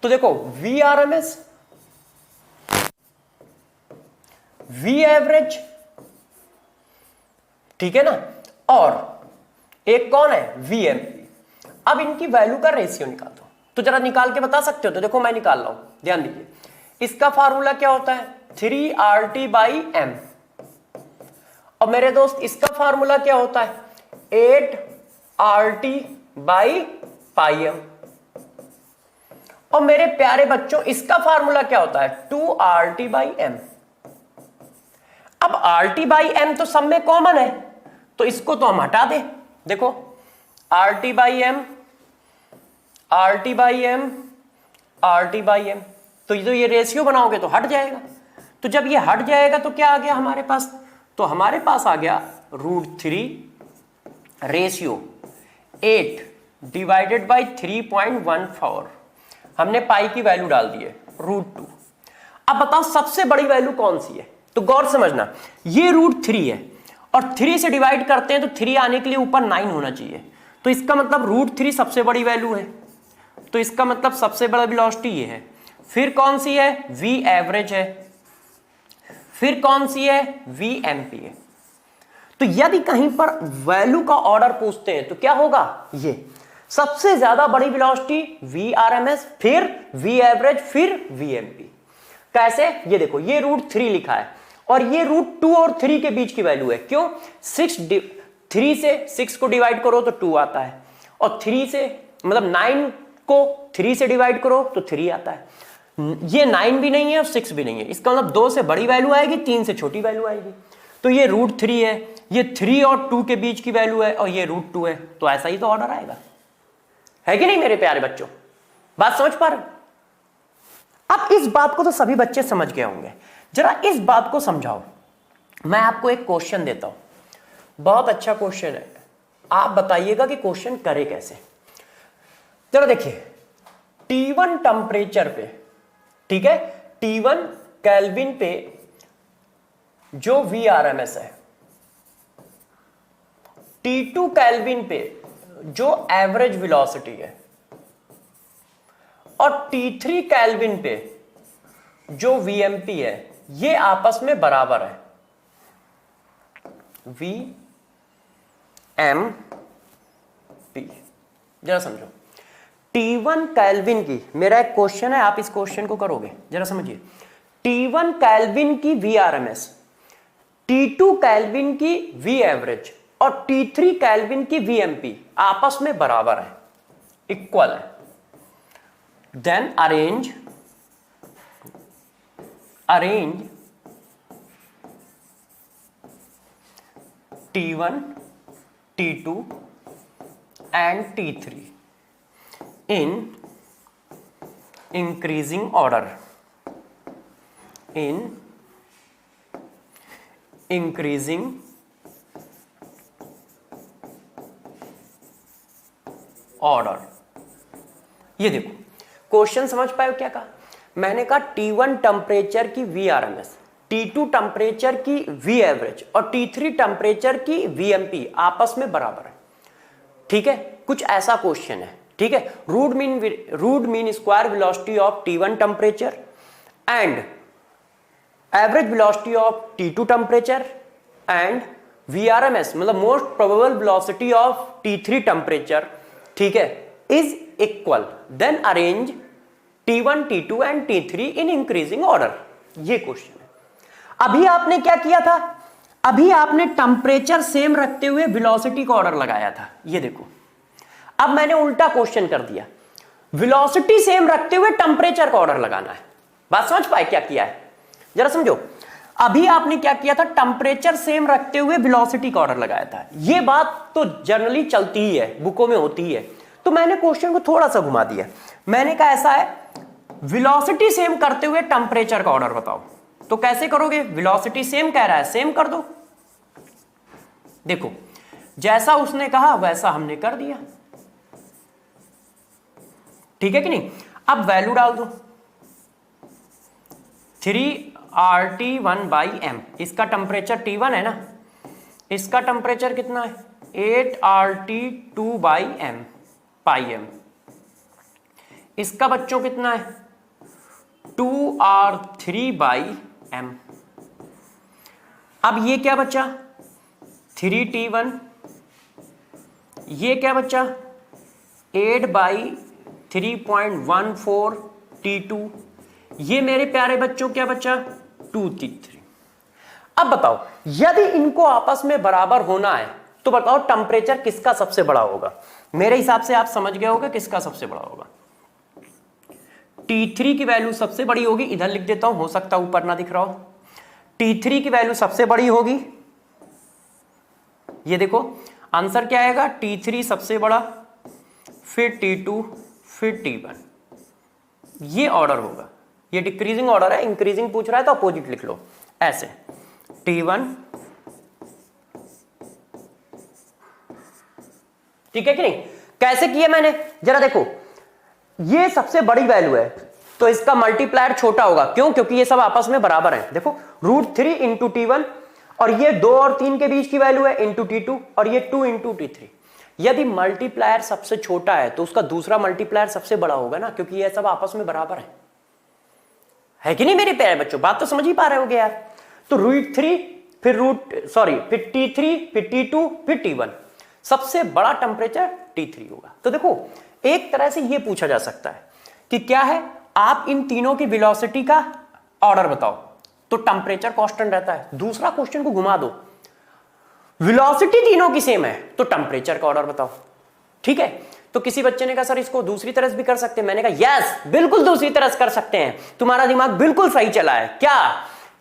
तो देखो VRMS, V एवरेज, ठीक है ना, और एक कौन है? VMP। अब इनकी वैल्यू का रेशियो निकाल दो। तो जरा निकाल के बता सकते हो? तो देखो मैं निकाल रहा हूं, ध्यान दीजिए। इसका फार्मूला क्या होता है? 3RT/m। और मेरे दोस्त इसका फार्मूला क्या होता है? 8RT/πm। और मेरे प्यारे बच्चों इसका फार्मूला क्या होता है? 2RT/m। अब RT/m तो सब में कॉमन है, तो इसको तो हम हटा दें। देखो RT/m, RT/m, RT/m, तो ये रेशियो बनाओगे तो हट जाएगा। तो जब ये हट जाएगा तो क्या आ गया हमारे पास? तो हमारे पास आ गया √3 रेशियो 8 डिवाइडेड बाई 3.14। हमने पाई की वैल्यू डाल दी है √2। अब बताओ सबसे बड़ी वैल्यू कौन सी है? तो गौर समझना, ये √3 है और 3 से डिवाइड करते हैं तो 3 आने के लिए ऊपर 9 होना चाहिए। तो इसका मतलब √3 सबसे बड़ी वैल्यू है। तो इसका मतलब सबसे बड़ा वेलोसिटी ये है। फिर कौन सी है? V एवरेज है। फिर कौन सी है? VMP है। तो यदि कहीं पर वैल्यू का ऑर्डर पूछते हैं तो क्या होगा? ये सबसे ज्यादा बड़ी वेलोसिटी VRMS, फिर V एवरेज, फिर VMP। कैसे? ये देखो, ये √3 लिखा है और ये √2 और 3 के बीच की वैल्यू है। क्यों? 3 से 6 को डिवाइड करो तो 2 आता है और 3 से मतलब 9 को 3 से डिवाइड करो तो 3 आता है। ये 9 भी नहीं है और 6 भी नहीं है, इसका मतलब 2 से बड़ी वैल्यू आएगी, 3 से छोटी वैल्यू आएगी। तो ये √3 है, ये 3 और 2 के बीच की वैल्यू है, और ये √2 है, तो ऐसा ही तो ऑर्डर आएगा, है कि नहीं मेरे प्यारे बच्चों? बात समझ पा रहे? अब इस बात को तो सभी बच्चे समझ गए होंगे, जरा इस बात को समझाओ। मैं आपको एक क्वेश्चन देता हूं, बहुत अच्छा क्वेश्चन है, आप बताइएगा कि क्वेश्चन करे कैसे। जरा देखिए, T1 टेम्परेचर पे, ठीक है, T1 केल्विन पे जो Vrms है, T2 केल्विन पे जो एवरेज वेलोसिटी है, और T3 केल्विन पे जो Vmp है, ये आपस में बराबर है। Vmp, जरा समझो, T1 केल्विन की, मेरा एक क्वेश्चन है, आप इस क्वेश्चन को करोगे, जरा समझिए। T1 केल्विन की Vrms, T2 केल्विन की V एवरेज और T3 केल्विन की Vmp आपस में बराबर है, इक्वल है। Then arrange T1, T2 and T3 in increasing order, in increasing order। ये देखो क्वेश्चन समझ पाए क्या कहा? मैंने कहा T1 टेम्परेचर की Vrms, T2 टेम्परेचर की V एवरेज और T3 टेम्परेचर की Vmp आपस में बराबर है, ठीक है? कुछ ऐसा क्वेश्चन है, ठीक है? Root mean square velocity of T1 temperature and average velocity of T2 temperature and Vrms मतलब most probable velocity of T3 temperature, ठीक है, is equal. Then arrange T1, T2 and T3 in increasing order. ये question है। अभी आपने क्या किया था? अभी आपने टेम्परेचर सेम रखते हुए वेलोसिटी का ऑर्डर लगाया था, ये देखो। अब मैंने उल्टा क्वेश्चन कर दिया, वेलोसिटी सेम रखते हुए टेम्परेचर का ऑर्डर लगाना है। बात समझ पाए क्या किया है? जरा समझो, अभी आपने क्या किया था? टेम्परेचर सेम रखते हुए वेलोसिटी का ऑर्डर लगाया था। ये बात तो जनरली चलती ही है, बुकों में होती ही है। तो मैंने क्वेश्चन को थोड़ा सा घुमा दिया, मैंने कहा ऐसा है, वेलोसिटी सेम करते हुए टेम्परेचर का ऑर्डर बताओ। तो कैसे करोगे? वेलोसिटी सेम कह रहा है, सेम कर दो। देखो, जैसा उसने कहा वैसा हमने कर दिया, ठीक है कि नहीं? अब वैल्यू डाल दो, 3RT1/m, इसका टेम्परेचर T1 है ना, इसका टेम्परेचर कितना है? 8RT2/m πm, इसका बच्चों कितना है? 2R3/m। अब ये क्या बचा? 3T1, ये क्या बचा? 8/3.14 T2, ये मेरे प्यारे बच्चों क्या बचा? 2T3। अब बताओ, यदि इनको आपस में बराबर होना है तो बताओ टेम्परेचर किसका सबसे बड़ा होगा? मेरे हिसाब से आप समझ गए होगा किसका सबसे बड़ा होगा। T3 की वैल्यू सबसे बड़ी होगी, इधर लिख देता हूं, हो सकता है ऊपर ना दिख रहा हो। T3 की वैल्यू सबसे बड़ी होगी, ये देखो आंसर क्या आएगा? T3 सबसे बड़ा, फिर T2, फिर T1। ये ऑर्डर होगा। ये डिक्रीजिंग ऑर्डर है, इंक्रीजिंग पूछ रहा है तो अपोजिट लिख लो ऐसे, T1, ठीक है कि नहीं? कैसे किया मैंने? जरा देखो, ये सबसे बड़ी वैल्यू है तो इसका मल्टीप्लायर छोटा होगा, क्यों? क्योंकि ये सब आपस में बराबर हैं। देखो, √3 इंटू T1, और ये 2 और 3 के बीच की वैल्यू है, इंटू T2, और ये 2 इंटू T3। यदि मल्टीप्लायर सबसे छोटा है तो उसका दूसरा मल्टीप्लायर सबसे बड़ा होगा ना, क्योंकि ये सब आपस में बराबर है कि नहीं मेरे प्यारे बच्चों? बात तो समझ ही पा रहे होगे यार। तो √3 फिर फिर T3 फिर T2 फिर T1, सबसे बड़ा टेम्परेचर T3 होगा। तो देखो, एक तरह से ये पूछा जा सकता है कि क्या है, आप इन तीनों की वेलोसिटी का ऑर्डर बताओ, तो टेम्परेचर कांस्टेंट रहता है। दूसरा क्वेश्चन को घुमा दो, वेलोसिटी तीनों की सेम है तो टेम्परेचर का ऑर्डर बताओ, ठीक है? तो किसी बच्चे ने कहा सर इसको दूसरी तरह से भी कर सकते हैं। मैंने कहा यस, बिल्कुल दूसरी तरह से कर सकते हैं, तुम्हारा दिमाग बिल्कुल सही चला है। क्या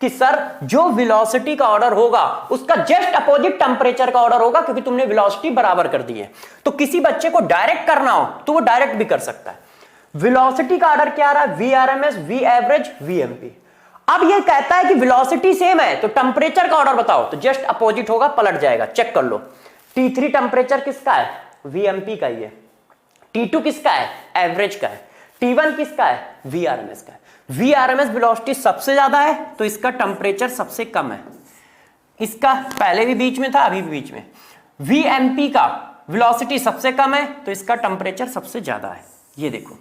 कि सर जो वेलोसिटी का ऑर्डर होगा उसका जस्ट अपोजिट टेंपरेचर का ऑर्डर होगा, क्योंकि तुमने वेलोसिटी बराबर कर दी है। तो किसी बच्चे को डायरेक्ट करना हो तो वो डायरेक्ट भी कर सकता है। वेलोसिटी का ऑर्डर क्या आ रहा है? V RMS, V average, V MP. अब ये कहता है कि वेलोसिटी सेम है तो टेंपरेचर का ऑर्डर बताओ, तो जस्ट अपोजिट होगा, पलट जाएगा। चेक कर लो, T3 टेंपरेचर किसका है? वीएमपी का ही है। T2 किसका है? एवरेज का है। T1 किसका है? वीआरएमएस का है। वीआरएमएस वेलोसिटी सबसे ज्यादा है तो इसका टेंपरेचर सबसे कम है। इसका पहले भी बीच में था, अभी भी बीच में। वीएमपी का वेलोसिटी सबसे कम है तो इसका टेंपरेचर सबसे ज्यादा है। ये देखो,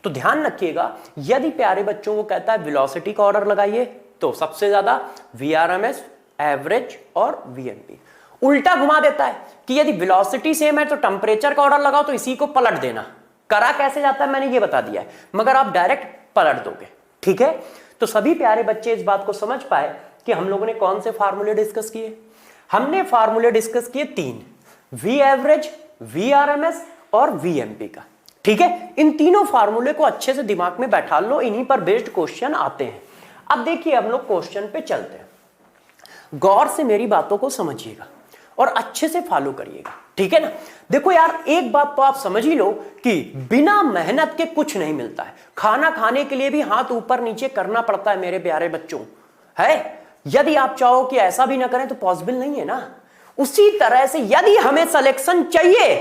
तो ध्यान रखिएगा, यदि प्यारे बच्चों को कहता है वेलोसिटी का ऑर्डर लगाइए तो सबसे ज्यादा वीआरएमएस, एवरेज और वीएमपी। उल्टा घुमा देता है कि यदि वेलोसिटी सेम है तो टेंपरेचर का ऑर्डर लगाओ, तो इसी को पलट देना। करा कैसे जाता है मैंने ये बता दिया है, मगर आप डायरेक्ट पलट दोगे। ठीक है, तो सभी प्यारे बच्चे इस बात को समझ पाए कि हम लोगों ने कौन से फार्मूले डिस्कस किए। हमने फार्मूले डिस्कस किए 3, वी एवरेज, वी आरएमएस और वीएमपी का। ठीक है, इन तीनों फार्मूले को अच्छे से दिमाग में बैठा लो, इन्हीं पर बेस्ड क्वेश्चन आते हैं। अब देखिए हम लोग क्वेश्चन पे चलते हैं। गौर से मेरी बातों को समझिएगा और अच्छे से फॉलो करिएगा, ठीक है ना। देखो यार, एक बात तो आप समझ ही लो कि बिना मेहनत के कुछ नहीं मिलता है। खाना खाने के लिए भी हाथ ऊपर नीचे करना पड़ता है मेरे प्यारे बच्चों, है। यदि आप चाहो कि ऐसा भी ना करें तो पॉसिबल नहीं है ना। उसी तरह से यदि हमें सिलेक्शन चाहिए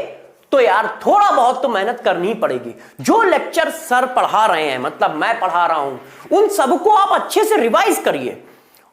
तो यार थोड़ा बहुत तो मेहनत करनी ही पड़ेगी। जो लेक्चर सर पढ़ा रहे हैं, मतलब मैं पढ़ा रहा हूं, उन सबको आप अच्छे से रिवाइज करिए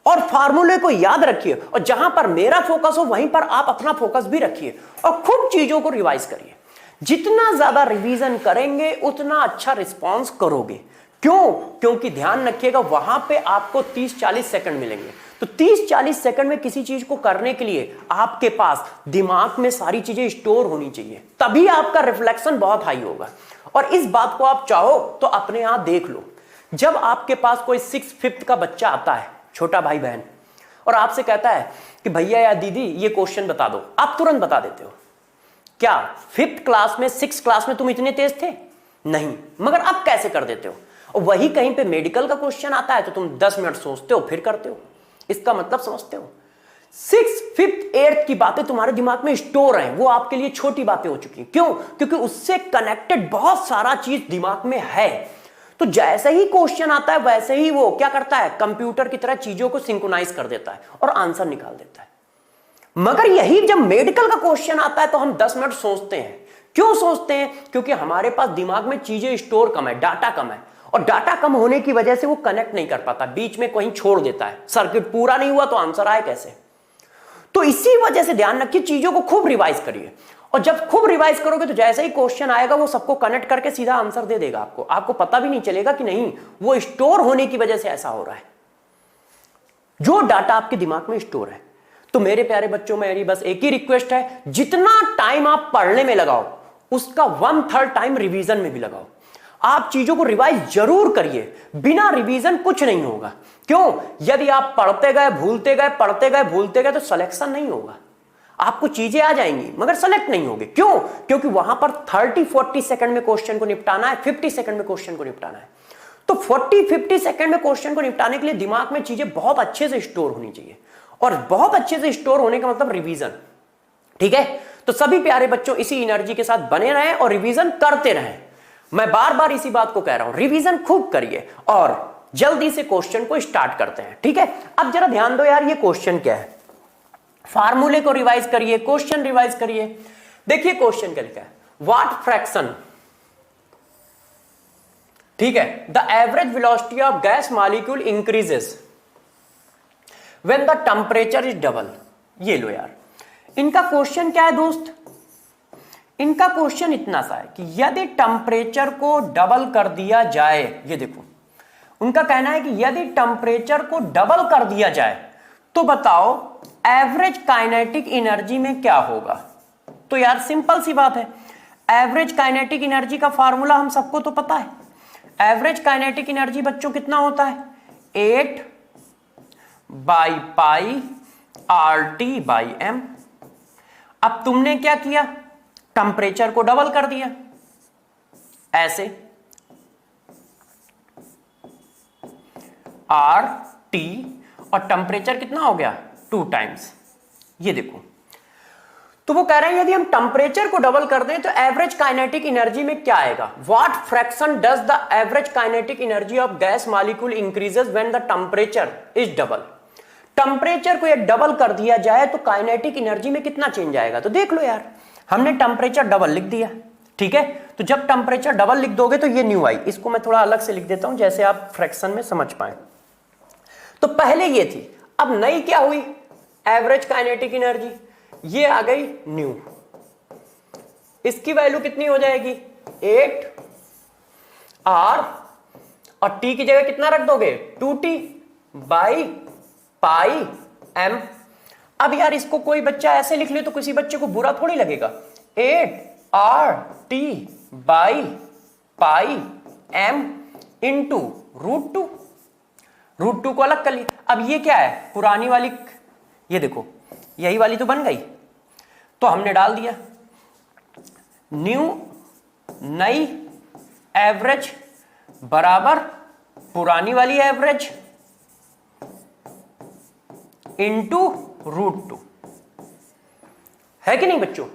और फार्मूले को याद रखिए, और जहां पर मेरा फोकस हो वहीं पर आप अपना फोकस भी रखिए और खूब चीजों को रिवाइज करिए। जितना ज्यादा रिवीजन करेंगे उतना अच्छा रिस्पॉन्स करोगे। क्यों? क्योंकि ध्यान रखिएगा वहां पे आपको 30-40 सेकंड मिलेंगे। तो 30-40 सेकंड में किसी चीज को करने के लिए आपके पास दिमाग में सारी चीजें स्टोर होनी चाहिए, तभी आपका रिफ्लेक्शन बहुत हाई होगा। और इस बात को आप चाहो तो अपने यहां देख लो, जब आपके पास कोई 6th-5th का बच्चा आता है, छोटा भाई बहन, और आपसे कहता है कि भैया या दीदी ये क्वेश्चन बता दो, आप तुरंत बता देते हो। क्या 5th क्लास में, 6th क्लास में तुम इतने तेज थे? नहीं, मगर अब कैसे कर देते हो। और वही कहीं पे मेडिकल का क्वेश्चन आता है तो तुम 10 मिनट सोचते हो फिर करते हो। इसका मतलब समझते हो? 6th, 5th, 8th की बातें तुम्हारे दिमाग में स्टोर हैं, वो आपके लिए छोटी बातें हो चुकी हैं। क्यों? क्योंकि उससे कनेक्टेड बहुत सारा चीज दिमाग में है। तो जैसे ही क्वेश्चन आता है वैसे ही वो क्या करता है, कंप्यूटर की तरह चीजों को सिंक्रोनाइज कर देता है और आंसर निकाल देता है। मगर यही जब मेडिकल का क्वेश्चन आता है तो हम 10 मिनट सोचते हैं। क्यों सोचते हैं? क्योंकि हमारे पास दिमाग में चीजें स्टोर कम है, डाटा कम है, और डाटा कम होने की वजह से वो कनेक्ट नहीं कर पाता, बीच में कहीं छोड़ देता है। सर्किट पूरा नहीं हुआ तो आंसर आए कैसे? तो इसी वजह से ध्यान रखिए, चीजों को खूब रिवाइज करिए, और जब खूब रिवाइज करोगे तो जैसे ही क्वेश्चन आएगा वो सबको कनेक्ट करके सीधा आंसर दे देगा। आपको पता भी नहीं चलेगा कि नहीं, वो स्टोर होने की वजह से ऐसा हो रहा है, जो डाटा आपके दिमाग में स्टोर है। तो मेरे प्यारे बच्चों, मेरी बस एक ही रिक्वेस्ट है, जितना टाइम आप पढ़ने में लगाओ उसका 1/3 टाइम रिवीजन में भी लगाओ। आप चीजों को रिवाइज जरूर करिए, बिना रिवीजन कुछ नहीं होगा। क्यों? यदि आप पढ़ते गए भूलते गए, पढ़ते गए भूलते गए, तो सिलेक्शन नहीं होगा। आपको चीजें आ जाएंगी मगर सेलेक्ट नहीं होगी। क्यों? क्योंकि वहां पर 30-40 सेकंड में क्वेश्चन को निपटाना है, 50 सेकंड में क्वेश्चन को निपटाना है। तो 40-50 सेकंड में क्वेश्चन को निपटाने के लिए दिमाग में चीजें बहुत अच्छे से स्टोर होनी चाहिए, और बहुत अच्छे से स्टोर होने का मतलब रिवीजन। ठीक है, तो सभी प्यारे बच्चों इसी एनर्जी के साथ बने रहें और रिवीजन करते रहें। मैं बार बार इसी बात को कह रहा हूं, रिवीजन खूब करिए और जल्दी से क्वेश्चन को स्टार्ट करते हैं। ठीक है, अब जरा ध्यान दो यार, ये क्वेश्चन क्या है। फार्मूले को रिवाइज करिए, क्वेश्चन रिवाइज करिए। देखिए क्वेश्चन क्या लिखा है, व्हाट फ्रैक्शन, ठीक है, the average velocity of gas molecule increases when the temperature is double. ये लो यार, इनका क्वेश्चन क्या है दोस्त, इनका क्वेश्चन इतना सा है कि यदि टेंपरेचर को डबल कर दिया जाए, ये देखो उनका कहना है कि यदि टेंपरेचर को डबल कर दिया जाए तो बताओ एवरेज काइनेटिक एनर्जी में क्या होगा। तो यार सिंपल सी बात है, एवरेज काइनेटिक एनर्जी का फार्मूला हम सबको तो पता है। एवरेज काइनेटिक एनर्जी बच्चों कितना होता है, 8/π RT/m। अब तुमने क्या किया, टेम्परेचर को डबल कर दिया ऐसे, आर टी, और टेम्परेचर कितना हो गया 2 टाइम्स। ये देखो, तो वो कह रहे हैं यदि हम टेम्परेचर को डबल कर दें तो एवरेज काइनेटिक एनर्जी में क्या आएगा, what fraction does the average kinetic energy of gas molecule increases when the temperature is double. Temperature को ये डबल कर दिया जाए तो काइनेटिक एनर्जी में कितना चेंज आएगा। तो देख लो यार, हमने टेम्परेचर डबल लिख दिया, ठीक है। तो जब टेम्परेचर डबल लिख दोगे तो ये न्यू आई, इसको मैं थोड़ा अलग से लिख देता हूं जैसे आप फ्रैक्शन में समझ पाए। तो पहले ये थी, अब नई क्या हुई, एवरेज काइनेटिक एनर्जी, ये आ गई न्यू। इसकी वैल्यू कितनी हो जाएगी 8 आर, और टी की जगह कितना रख दोगे 2t बाई पाई एम। अब यार इसको कोई बच्चा ऐसे लिख ले तो किसी बच्चे को बुरा थोड़ी लगेगा, 8 R T by pi M into √2। √2 को अलग कर ली। अब ये क्या है, पुरानी वाली, ये देखो यही वाली तो बन गई, तो हमने डाल दिया न्यू नई एवरेज बराबर पुरानी वाली एवरेज इंटू √2, है कि नहीं बच्चों।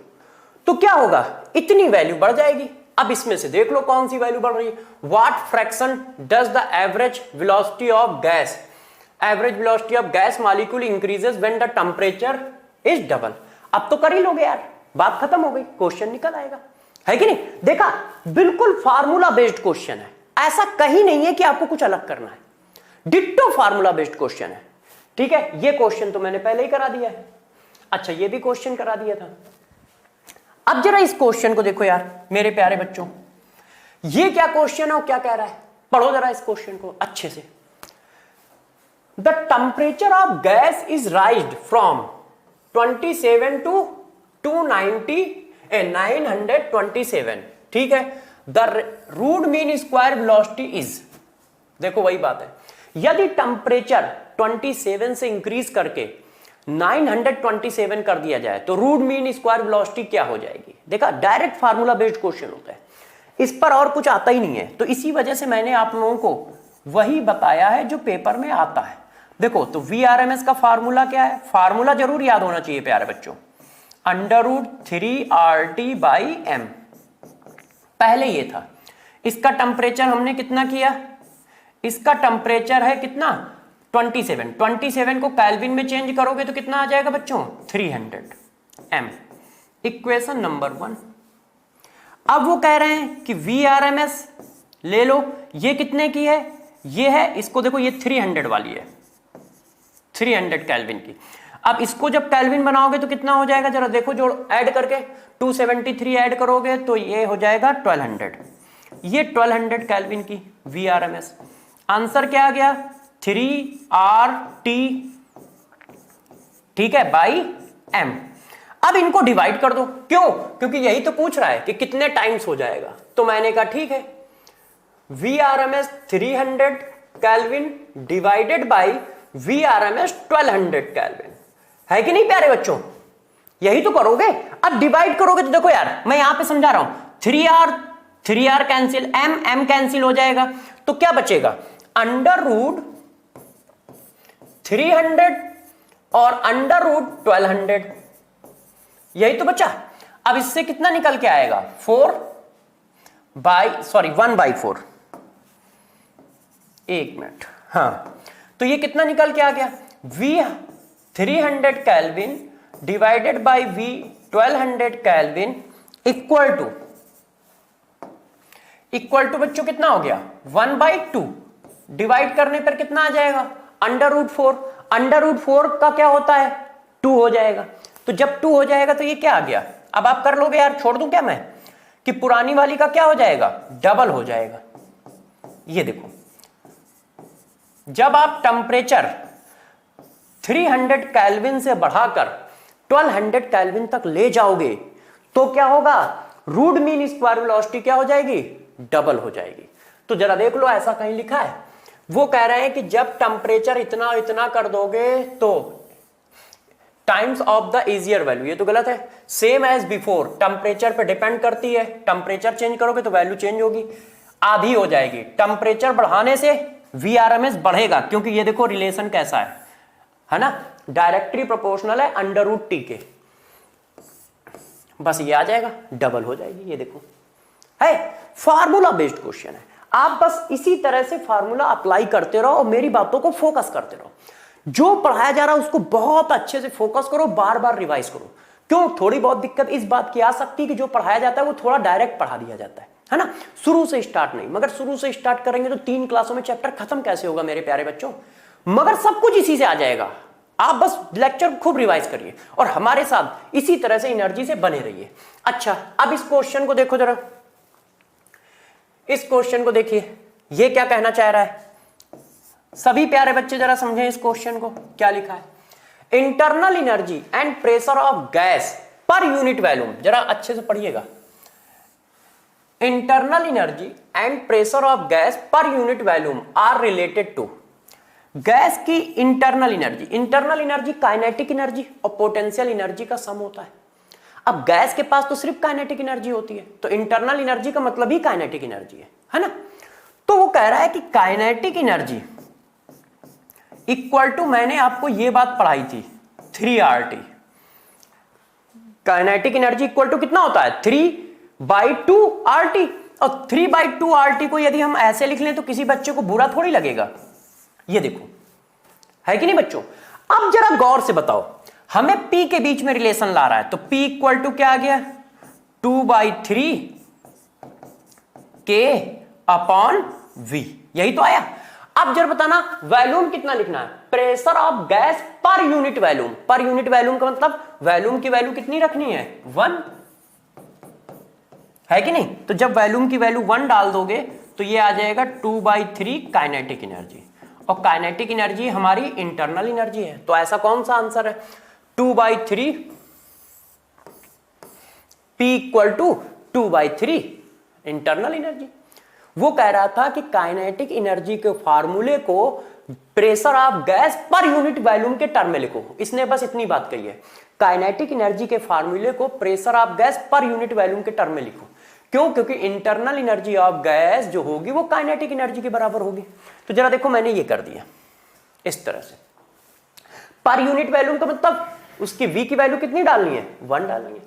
तो क्या होगा, इतनी वैल्यू बढ़ जाएगी। अब इसमें से देख लो कौन सी वैल्यू बढ़ रही है, what fraction does the average velocity of gas, average velocity of gas molecule increases when the temperature is double. अब तो कर ही लोगे यार, बात खत्म हो गई, क्वेश्चन निकल आएगा, है कि नहीं। देखा, बिल्कुल फार्मूला बेस्ड क्वेश्चन है, ऐसा कहीं नहीं है कि आपको कुछ अलग करना है, डिट्टो फार्मूला बेस्ड क्वेश्चन है, ठीक है। ये क्वेश्चन तो मैंने पहले ही करा दिया है। अच्छा, ये भी क्वेश्चन करा दिया था। अब जरा इस क्वेश्चन को देखो यार मेरे प्यारे बच्चों, ये क्या क्वेश्चन है और क्या कह रहा है, पढ़ो जरा इस क्वेश्चन को अच्छे से। The temperature of gas is raised from 27 to 927, ठीक है। The root mean square velocity is, देखो वही बात है, यदि टेम्परेचर 27 से इंक्रीज करके 927 कर दिया जाए तो रूट मीन स्क्वायर वेलोसिटी क्या हो जाएगी। देखा, डायरेक्ट फार्मूला बेस्ड क्वेश्चन होता है, इस पर और कुछ आता ही नहीं है, तो इसी वजह से मैंने आप लोगों को वही बताया है जो पेपर में आता है। देखो, तो VRMS का फार्मूला क्या है, फार्मूला जरूर याद होना चाहिए प्यारे बच्चों, √3RT/m, पहले ये था। इसका टेम्परेचर हमने कितना किया, इसका टेम्परेचर है कितना 27 को केल्विन में चेंज करोगे तो कितना आ जाएगा बच्चों 300 m। Equation number 1। अब वो कह रहे हैं कि VRMS ले लो, ये कितने की है, ये है, इसको देखो ये 300 वाली है, 300 केल्विन की। अब इसको जब केल्विन बनाओगे तो कितना हो जाएगा, जरा देखो, जोड़ ऐड करके 273 ऐड करोगे तो ये हो जाएगा 1200, ये 1200 केल्विन की VRMS। आंसर क्या आ गया 3RT, ठीक है, बाई m। अब इनको डिवाइड कर दो, क्यों, क्योंकि यही तो पूछ रहा है कि कितने टाइम्स हो जाएगा। तो मैंने कहा ठीक है, VRMS 300 kelvin divided by VRMS 1200 kelvin, है कि नहीं प्यारे बच्चों, यही तो करोगे। अब डिवाइड करोगे तो देखो यार, मैं यहां पे समझा रहा हूं, 3R कैंसिल, M कैंसिल हो जाएगा, तो क्या बचेगा, √300 और √1200, यही तो बचा। अब इससे कितना निकल के आएगा 1/4, एक मिनट, हाँ, तो ये कितना निकल के आ गया, V300 kelvin divided by V1200 kelvin equal to बच्चों कितना हो गया 1/2, डिवाइड करने पर कितना आ जाएगा √4, √4 का क्या होता है 2 हो जाएगा। तो जब 2 हो जाएगा तो ये क्या आ गया, अब आप कर लोगे यार, छोड़ दूं क्या मैं, कि पुरानी वाली का क्या हो जाएगा डबल हो जाएगा। ये देखो, जब आप टेम्परेचर 300 केल्विन से बढ़ाकर 1200 केल्विन तक ले जाओगे तो क्या होगा, रूट मीन स्क्वायर वेलोसिटी क्या हो जाएगी, डबल हो जाएगी। तो जरा देख लो, ऐसा कहीं लिखा है, वो कह रहे हैं कि जब टेम्परेचर इतना इतना कर दोगे तो times of the easier value, ये तो गलत है। सेम एज बिफोर, टेम्परेचर पे डिपेंड करती है, टेम्परेचर चेंज करोगे तो वैल्यू चेंज होगी, आधी हो जाएगी। टेम्परेचर बढ़ाने से VRMS बढ़ेगा, क्योंकि ये देखो रिलेशन कैसा है ना, डायरेक्टली प्रोपोर्शनल है √T के, बस ये आ जाएगा, डबल हो जाएगी। ये देखो है फार्मूला बेस्ड क्वेश्चन है, आप बस इसी तरह से फार्मूला अप्लाई करते रहो और मेरी बातों को फोकस करते रहो। जो पढ़ाया जा रहा है उसको बहुत अच्छे से फोकस करो, बार बार रिवाइज करो। क्यों, थोड़ी बहुत दिक्कत इस बात की आ सकती है कि जो पढ़ाया जाता है वो थोड़ा डायरेक्ट पढ़ा दिया जाता है ना, शुरू से स्टार्ट नहीं। मगर शुरू से स्टार्ट करेंगे तो 3 क्लासों में चैप्टर खत्म कैसे होगा मेरे प्यारे बच्चों, मगर सब कुछ इसी से आ जाएगा। आप बस लेक्चर खूब रिवाइज करिए और हमारे साथ इसी तरह से एनर्जी से बने रहिए। अच्छा, अब इस क्वेश्चन को देखो जरा, इस क्वेश्चन को देखिए, ये क्या कहना चाह रहा है, सभी प्यारे बच्चे जरा समझें इस क्वेश्चन को। क्या लिखा है, internal energy and pressure of gas per unit volume, जरा अच्छे से पढ़िएगा। Internal energy and pressure of gas per unit volume are related to, gas की internal energy, internal energy kinetic energy और पोटेंशियल एनर्जी का सम होता है। अब गैस के पास तो सिर्फ काइनेटिक एनर्जी होती है, तो इंटरनल एनर्जी का मतलब ही काइनेटिक एनर्जी है ना। तो वो कह रहा है कि काइनेटिक एनर्जी इक्वल टू, मैंने आपको ये बात पढ़ाई थी 3RT, kinetic energy equal to कितना होता है 3/2RT, और 3/2RT को यदि हम ऐसे लिख लें तो किसी बच्चे को बुरा थोड़ी लगेगा। ये देखो है कि नहीं बच्चों। अब जरा गौर से बताओ, हमें P के बीच में रिलेशन ला रहा है, तो P इक्वल टू क्या आ गया 2/3 K/V, यही तो आया। अब जरा बताना वॉल्यूम कितना लिखना है, pressure of gas per unit volume, पर यूनिट वॉल्यूम का मतलब वॉल्यूम की वैल्यू कितनी रखनी है 1, है कि नहीं। तो जब वॉल्यूम की वैल्यू 1 डाल दोगे तो ये आ जाएगा 2/3 काइनेटिक एनर्जी, और काइनेटिक एनर्जी हमारी इंटरनल एनर्जी है। तो ऐसा कौन सा आंसर है 2/3 P equal to 2/3 internal energy. वो कह रहा था कि काइनेटिक एनर्जी के फार्मूले को pressure of gas per unit volume के टर्म में लिखो। इसने बस इतनी बात कही है, काइनेटिक एनर्जी के फार्मूले को pressure of gas per unit volume के टर्म में लिखो। क्यों, क्योंकि इंटरनल एनर्जी ऑफ गैस जो होगी वो काइनेटिक एनर्जी के बराबर होगी। तो जरा देखो मैंने ये कर दिया इस तरह से, पर यूनिट वॉल्यूम का मतलब उसकी V की वैल्यू कितनी डालनी है 1 डालनी है।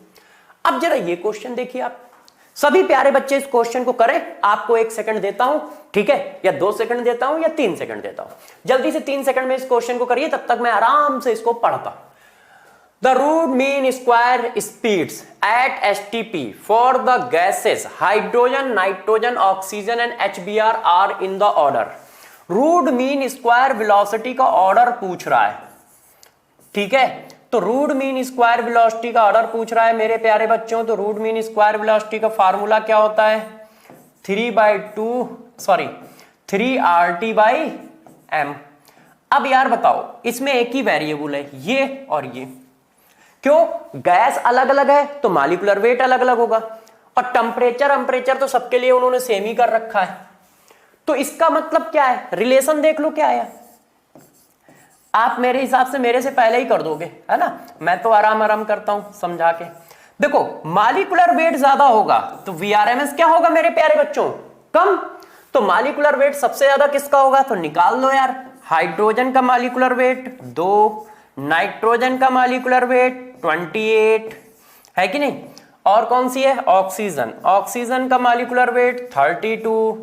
अब जरा ये क्वेश्चन देखिए, आप सभी प्यारे बच्चे इस क्वेश्चन को करें। आपको 1 सेकंड देता हूं, ठीक है, या 2 सेकंड देता हूं या 3 सेकंड देता हूं, जल्दी से 3 सेकंड में इस क्वेश्चन को करिए, तब तक मैं आराम से इसको पढ़ता। The root mean square speeds at STP for the gases hydrogen, nitrogen, oxygen and HBr are in the order. Root mean square velocity का ऑर्डर पूछ रहा है, ठीक है। तो रूट मीन स्क्वायर वेलोसिटी का ऑर्डर पूछ रहा है मेरे प्यारे बच्चों। तो रूट मीन स्क्वायर वेलोसिटी का फार्मूला क्या होता है 3RT/m। अब यार बताओ, इसमें एक ही वेरिएबल है ये और ये, क्यों, गैस अलग अलग है तो मॉलिक्यूलर वेट अलग अलग होगा, और टेम्परेचर तो सबके लिए उन्होंने सेम ही कर रखा है। तो इसका मतलब क्या है, रिलेशन देख लो क्या आया। आप मेरे हिसाब से मेरे से पहले ही कर दोगे, है ना, मैं तो आराम आराम करता हूं समझा के। देखो मॉलिक्यूलर वेट ज्यादा होगा तो VRMS क्या होगा मेरे प्यारे बच्चों, कम। तो मॉलिक्यूलर वेट सबसे ज्यादा किसका होगा, तो निकाल लो यार। हाइड्रोजन का मॉलिक्यूलर वेट 2, नाइट्रोजन का मॉलिक्यूलर वेट 28, है कि नहीं। और कौन सी है, ऑक्सीजन, ऑक्सीजन का मॉलिक्यूलर वेट 32,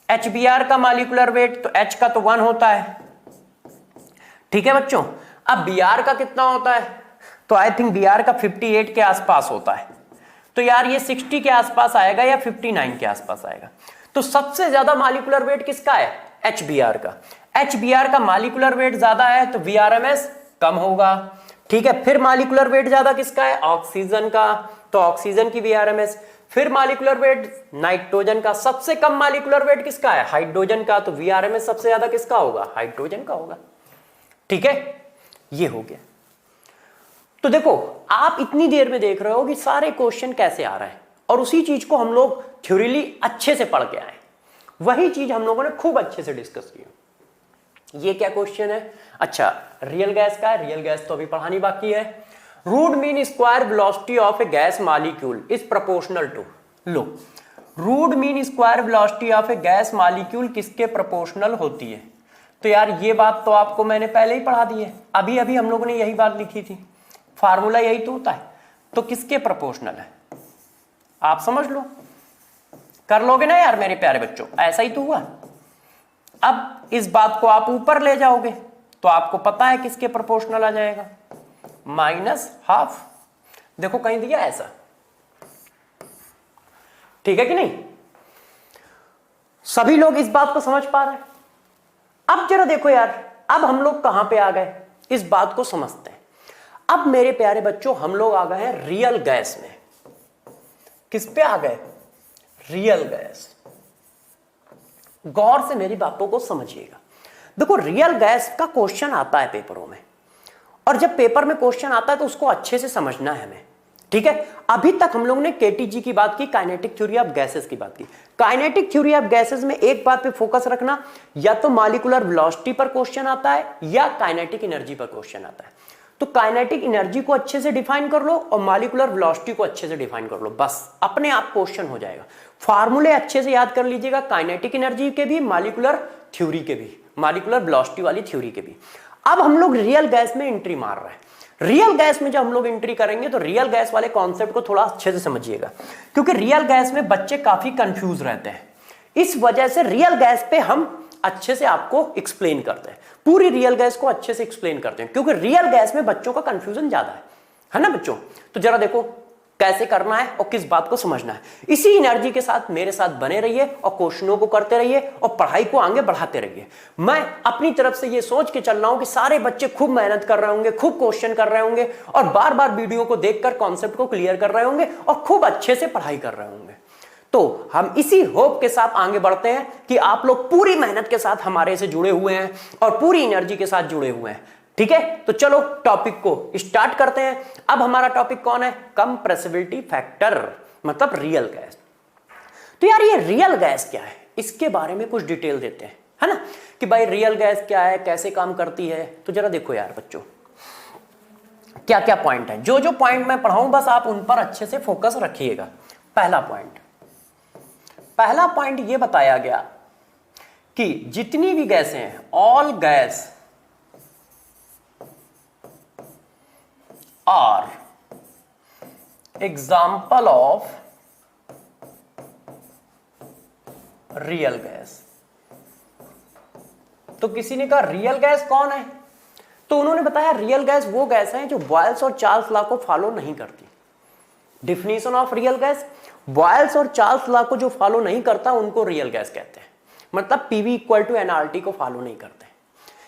HBr का मॉलिक्यूलर वेट, तो H का तो 1 होता है, ठीक है बच्चों। अब Br का कितना होता है, तो आई थिंक Br का 58 के आसपास होता है। तो यार ये 60 के आसपास आएगा या 59 के आसपास आएगा। तो सबसे ज्यादा मॉलिक्यूलर वेट किसका है, HBr का। HBr का मॉलिक्यूलर वेट ज्यादा है तो VRMS कम होगा, ठीक है। फिर मॉलिक्यूलर वेट ज्यादा किसका है, ऑक्सीजन का, तो ऑक्सीजन की VRMS। फिर मॉलिक्यूलर वेट नाइट्रोजन का, सबसे कम मॉलिक्यूलर वेट किसका है, हाइड्रोजन का, तो VRMS सबसे ज्यादा किसका होगा, हाइड्रोजन का होगा, ठीक है। ये हो गया। तो देखो आप इतनी देर में देख रहे हो कि सारे क्वेश्चन कैसे आ रहे हैं, और उसी चीज को हम लोग थ्योरीली अच्छे से पढ़ के आए, वही चीज हम लोगों ने खूब अच्छे से डिस्कस किया। ये क्या क्वेश्चन है? अच्छा, रियल गैस का है, रियल गैस तो अभी पढ़ानी बाकी है। Root mean square velocity of a gas molecule is proportional to, लो, root mean square velocity of a gas molecule किसके प्रोपोर्शनल होती है? तो यार ये बात तो आपको मैंने पहले ही पढ़ा दी है, अभी अभी हम लोगों ने यही बात लिखी थी, फार्मूला यही तो होता है। तो किसके प्रोपोर्शनल है? आप समझ लो, कर लोगे ना यार मेरे प्यारे बच्चों, ऐसा ही तो हुआ। अब इस बात को आप ऊपर ले जाओगे तो आपको पता है किसके प्रोपोर्शनल आ जाएगा, -12। देखो कहीं दिया ऐसा, ठीक है कि नहीं? सभी लोग इस बात को समझ पा रहे हैं? अब जरा देखो यार, अब हम लोग कहां पे आ गए, इस बात को समझते हैं। अब मेरे प्यारे बच्चों हम लोग आ गए हैं रियल गैस में। किस पे आ गए? Real gas. गौर से मेरी बातों को समझिएगा। देखो रियल गैस का क्वेश्चन आता है पेपरों में, और जब पेपर में क्वेश्चन आता है तो उसको अच्छे से समझना है हमें, ठीक है? अभी तक हम लोग ने केटीजी की बात की, काइनेटिक थ्योरी ऑफ गैसेस की बात की। काइनेटिक थ्योरी ऑफ गैसेस में एक बात पे फोकस रखना, या तो मॉलिक्यूलर वेलोसिटी पर क्वेश्चन आता है या काइनेटिक एनर्जी पर क्वेश्चन आता है। तो काइनेटिक एनर्जी को अच्छे से डिफाइन कर लो और मॉलिक्यूलर वेलोसिटी को अच्छे से डिफाइन कर लो, बस अपने आप क्वेश्चन हो जाएगा। फार्मूले अच्छे से याद कर लीजिएगा, काइनेटिक एनर्जी के भी, मॉलिक्यूलर थ्योरी के भी, मॉलिक्यूलर वेलोसिटी वाली थ्योरी के भी। अब हम लोग रियल गैस में एंट्री मार रहे हैं। रियल गैस में जब हम लोग एंट्री करेंगे तो रियल गैस वाले कॉन्सेप्ट को थोड़ा अच्छे से समझिएगा, क्योंकि रियल गैस में बच्चे काफी कंफ्यूज रहते हैं। इस वजह से रियल गैस पे हम अच्छे से आपको एक्सप्लेन करते हैं, पूरी रियल गैस को अच्छे से एक्सप्लेन करते हैं, क्योंकि रियल गैस में बच्चों का कंफ्यूजन ज्यादा है ना बच्चों? तो जरा देखो कैसे करना है और किस बात को समझना है। इसी एनर्जी के साथ मेरे साथ बने रहिए और क्वेश्चनों को करते रहिए और पढ़ाई को आगे बढ़ाते रहिए। मैं अपनी तरफ से ये सोच के चल रहा हूं कि सारे बच्चे खूब मेहनत कर रहे होंगे, खूब क्वेश्चन कर रहे होंगे और बार बार वीडियो को देखकर कॉन्सेप्ट को क्लियर कर रहे होंगे और खूब अच्छे से पढ़ाई कर रहे होंगे। तो हम इसी होप के साथ आगे बढ़ते हैं कि आप लोग पूरी मेहनत के साथ हमारे से जुड़े हुए हैं और पूरी एनर्जी के साथ जुड़े हुए हैं, ठीक है? तो चलो टॉपिक को स्टार्ट करते हैं। अब हमारा टॉपिक कौन है? कंप्रेसिबिलिटी फैक्टर, मतलब रियल गैस। तो यार ये रियल गैस क्या है, इसके बारे में कुछ डिटेल देते हैं, है ना? कि भाई रियल गैस क्या है, कैसे काम करती है। तो जरा देखो यार बच्चों, क्या क्या पॉइंट है, जो जो पॉइंट मैं पढ़ाऊं बस आप उन पर अच्छे से फोकस रखिएगा। पहला पॉइंट ये बताया गया कि जितनी भी गैसें हैं, all gas are example of real gas. तो किसी ने कहा रियल गैस कौन है? तो उन्होंने बताया रियल गैस वो गैस है जो बॉयल्स और चार्ल्स लॉ को फॉलो नहीं करती। Definition of real gas, Boyle's और चार्ल्स लॉ को जो फॉलो नहीं करता उनको रियल गैस कहते हैं, मतलब PV = nRT को फॉलो नहीं करते।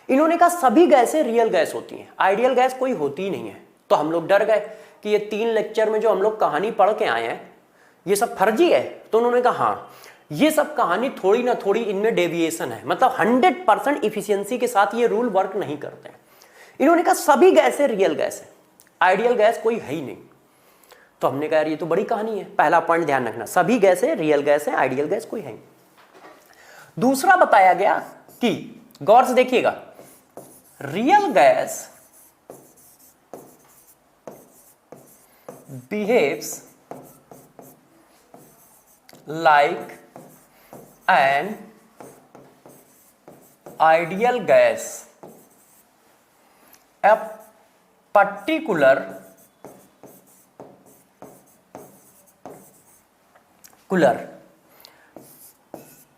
इन्होंने कहा सभी गैसें रियल गैस होती हैं, आइडियल गैस कोई होती ही नहीं है। तो हम लोग डर गए कि ये 3 लेक्चर में जो हम लोग कहानी पढ़ के आए हैं ये सब फर्जी है। तो उन्होंने कहा हाँ, ये सब कहानी थोड़ी ना थोड़ी इनमें डेविएशन है, मतलब 100% इफिशियंसी के साथ ये रूल वर्क नहीं करते हैं। इन्होंने कहा सभी गैसें रियल गैस है, आइडियल गैस कोई है ही नहीं। तो हमने कहा ये तो बड़ी कहानी है। पहला पॉइंट ध्यान रखना, सभी गैसें रियल गैस है, आइडियल गैस कोई है नहीं। दूसरा बताया गया कि गौर से देखिएगा, real gas behaves like an ideal gas a particular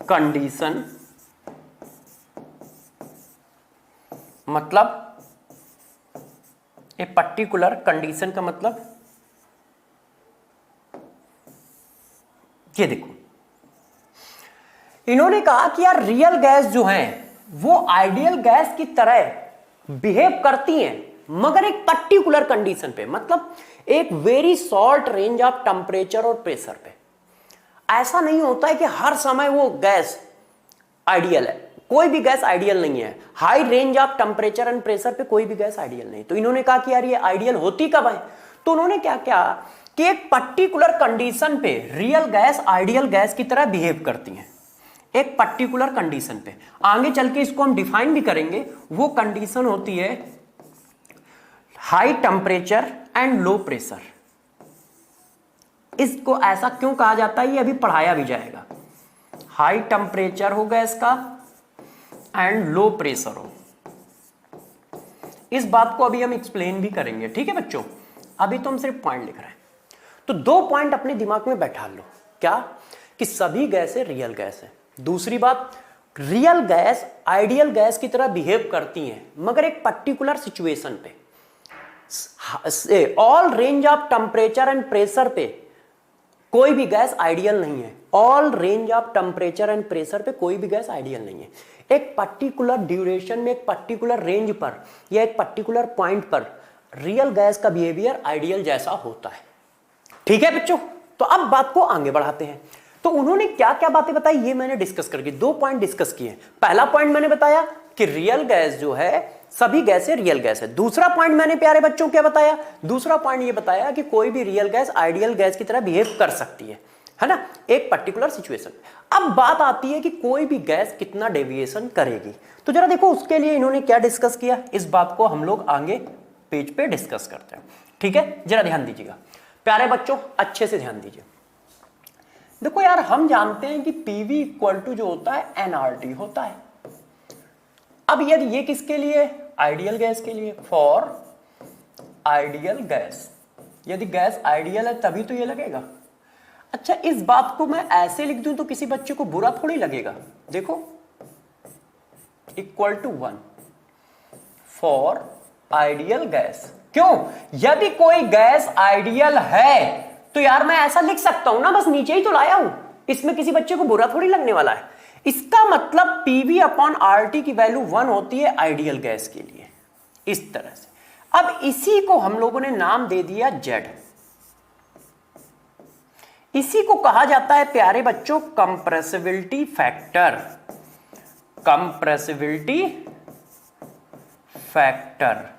condition, मतलब ए पर्टिकुलर कंडीशन का मतलब ये देखो, इन्होंने कहा कि यार रियल गैस जो है वो आइडियल गैस की तरह बिहेव करती हैं मगर एक पर्टिकुलर कंडीशन पे, मतलब एक very short range of temperature और प्रेशर पे। ऐसा नहीं होता है कि हर समय वो गैस आइडियल है, कोई भी गैस आइडियल नहीं है। High range of temperature and pressure पे कोई भी गैस आइडियल नहीं। तो इन्होंने कहा कि यार ये आइडियल होती कब है? तो उन्होंने क्या किया कि एक पर्टिकुलर कंडीशन पे रियल गैस आइडियल गैस की तरह बिहेव करती हैं। एक पर्टिकुलर कंडीशन पे। आगे चल के इसको हम डिफाइन भी करेंगे। वो कंडीशन होती है high temperature and low pressure. इसको ऐसा क्यों कहा जाता है ये अभी पढ़ाया भी जाएगा। हाई टेम्परेचर हो गैस का एंड लो प्रेशर हो, इस बात को अभी हम एक्सप्लेन भी करेंगे, ठीक है बच्चों। अभी तो हम सिर्फ पॉइंट लिख रहे हैं। तो 2 पॉइंट अपने दिमाग में बैठा लो। क्या? कि सभी गैसें रियल गैस है। दूसरी बात, रियल गैस आइडियल गैस की तरह बिहेव करती हैं, मगर एक पर्टिकुलर सिचुएशन पे। All range of temperature and pressure पे कोई भी गैस आइडियल नहीं है। All range of temperature and pressure पे कोई भी गैस आइडियल नहीं है। एक पर्टिकुलर ड्यूरेशन में, एक पर्टिकुलर रेंज पर या एक पर्टिकुलर पॉइंट पर रियल गैस का बिहेवियर आइडियल जैसा होता है। ठीक है बच्चों, तो अब बात को आगे बढ़ाते हैं। तो उन्होंने क्या क्या बातें बताई ये मैंने डिस्कस करके 2 पॉइंट डिस्कस किए। पहला पॉइंट मैंने बताया कि रियल गैस जो है, सभी गैसें रियल गैस है। दूसरा पॉइंट मैंने प्यारे बच्चों क्या बताया? दूसरा पॉइंट ये बताया कि कोई भी रियल गैस आइडियल गैस की तरह बिहेव कर सकती है ना, एक पर्टिकुलर सिचुएशन। अब बात आती है कि कोई भी गैस कितना डेविएशन करेगी। तो जरा देखो उसके लिए इन्होंने क्या डिस्कस किया, इस बात को हम लोग आगे पेज पे डिस्कस करते हैं। ठीक है, जरा ध्यान दीजिएगा प्यारे बच्चों, अच्छे से ध्यान दीजिए। देखो यार, हम जानते हैं कि पीवी इक्वल टू जो होता है एनआरटी होता है। अब यदि ये किसके लिए? आइडियल गैस के लिए। फॉर आइडियल गैस, यदि गैस आइडियल है तभी तो ये लगेगा। अच्छा, इस बात को मैं ऐसे लिख दूं तो किसी बच्चे को बुरा थोड़ी लगेगा। देखो, equal to 1 for ideal gas. क्यों? यदि कोई गैस आइडियल है तो यार मैं ऐसा लिख सकता हूं ना, बस नीचे ही तो लाया हूं, इसमें किसी बच्चे को बुरा थोड़ी लगने वाला है। इसका मतलब पीवी अपॉन आरटी की वैल्यू 1 होती है आइडियल गैस के लिए, इस तरह से। अब इसी को हम लोगों ने नाम दे दिया जेड। इसी को कहा जाता है प्यारे बच्चों compressibility factor. Compressibility factor.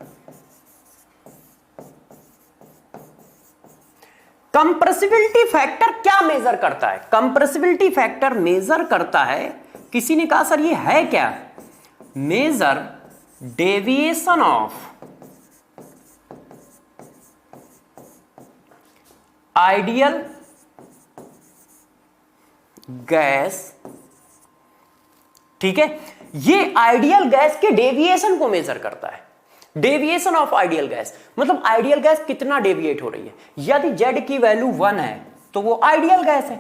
Compressibility factor क्या मेजर करता है? कंप्रेसिबिलिटी फैक्टर मेजर करता है, किसी ने कहा सर ये है क्या? Measure deviation of ideal gas. ठीक है, ये आइडियल गैस के डेविएशन को मेजर करता है। डेविएशन ऑफ आइडियल गैस मतलब आइडियल गैस कितना डेविएट हो रही है। यदि जेड की वैल्यू 1 है तो वो आइडियल गैस है,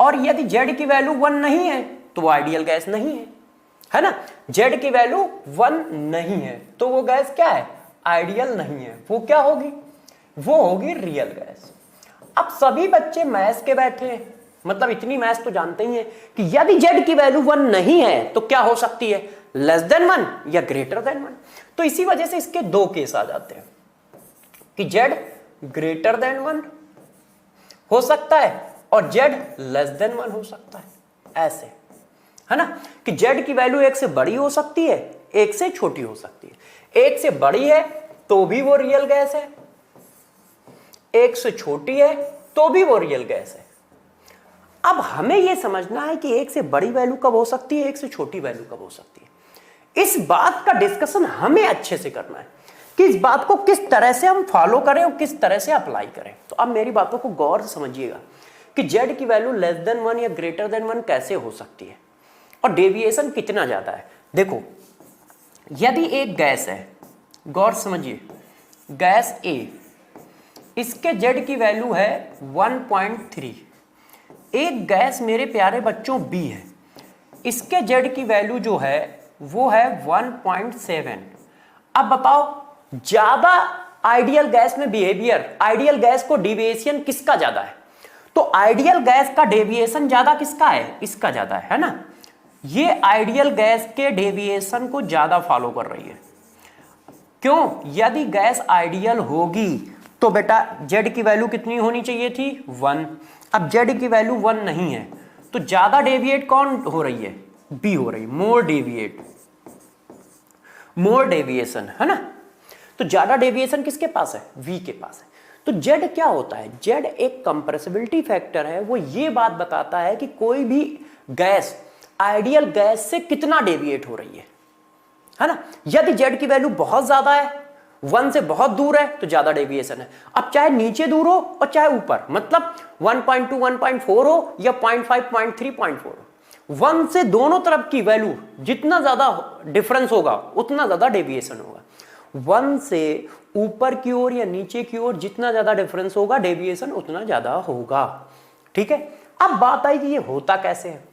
और यदि जेड की वैल्यू 1 नहीं है तो वो आइडियल गैस नहीं है ना। जेड की वैल्यू 1 नहीं है तो वो गैस क्या है? आइडियल नहीं है। वो क्या होगी? वो होगी रियल गैस। अब सभी बच्चे मैथ्स के बैठे हैं, मतलब इतनी मैथ्स तो जानते ही हैं कि यदि जेड की वैल्यू 1 नहीं है तो क्या हो सकती है? लेस देन 1 या ग्रेटर देन 1। तो इसी वजह से इसके 2 केस आ जाते हैं कि जेड ग्रेटर देन 1 हो सकता है और जेड लेस देन 1 हो सकता है। ऐसे है ना, कि जेड की वैल्यू 1 से बड़ी हो सकती है, 1 से छोटी हो सकती है। 1 से बड़ी है तो भी वो रियल गैस है, 1 से छोटी है तो भी वो रियल गैस है। अब हमें यह समझना है कि 1 से बड़ी वैल्यू कब हो सकती है, 1 से छोटी वैल्यू कब हो सकती है। इस बात का डिस्कशन हमें अच्छे से करना है कि इस बात को किस तरह से हम फॉलो करें और किस तरह से अप्लाई करें। तो अब मेरी बातों को गौर से समझिएगा कि जेड की वैल्यू लेस देन 1 या ग्रेटर देन 1 कैसे हो सकती है और डेविएशन कितना ज्यादा है। देखो, यदि एक गैस है, गौर समझिए, गैस ए, इसके जेड की वैल्यू है 1.3। एक गैस मेरे प्यारे बच्चों बी है, इसके जेड की वैल्यू जो है वो है 1.7। अब बताओ ज्यादा आइडियल गैस में बिहेवियर, आइडियल गैस को डेविएशन किसका ज्यादा है? तो आइडियल गैस का डेविएशन ज्यादा किसका है? इसका ज्यादा है ना। ये आइडियल गैस के डेविएशन को ज्यादा फॉलो कर रही है। क्यों? यदि गैस आइडियल होगी तो बेटा जेड की वैल्यू कितनी होनी चाहिए थी? 1। अब जेड की वैल्यू 1 नहीं है तो ज्यादा डेविएट कौन हो रही है? बी हो रही, मोर डेविएट, मोर डेविएशन, है ना। तो ज्यादा डेविएशन किसके पास है? वी के पास है। तो जेड क्या होता है? जेड एक कंप्रेसिबिलिटी फैक्टर है, वो ये बात बताता है कि कोई भी गैस आइडियल गैस से कितना डेविएट हो रही है ना। यदि जेड की वैल्यू बहुत ज्यादा है, 1 से बहुत दूर है, तो ज्यादा डेविएशन है। अब चाहे नीचे दूर हो और चाहे ऊपर, मतलब 1.2 1.4 हो या 0.5 0.3 0.4 हो, 1 से दोनों तरफ की वैल्यू जितना ज्यादा डिफरेंस होगा उतना ज्यादा डेविएशन होगा। 1 से ऊपर की ओर या नीचे की ओर जितना ज्यादा डिफरेंस होगा, डेविएशन उतना ज्यादा होगा। ठीक है, अब बात आई कि ये होता कैसे है,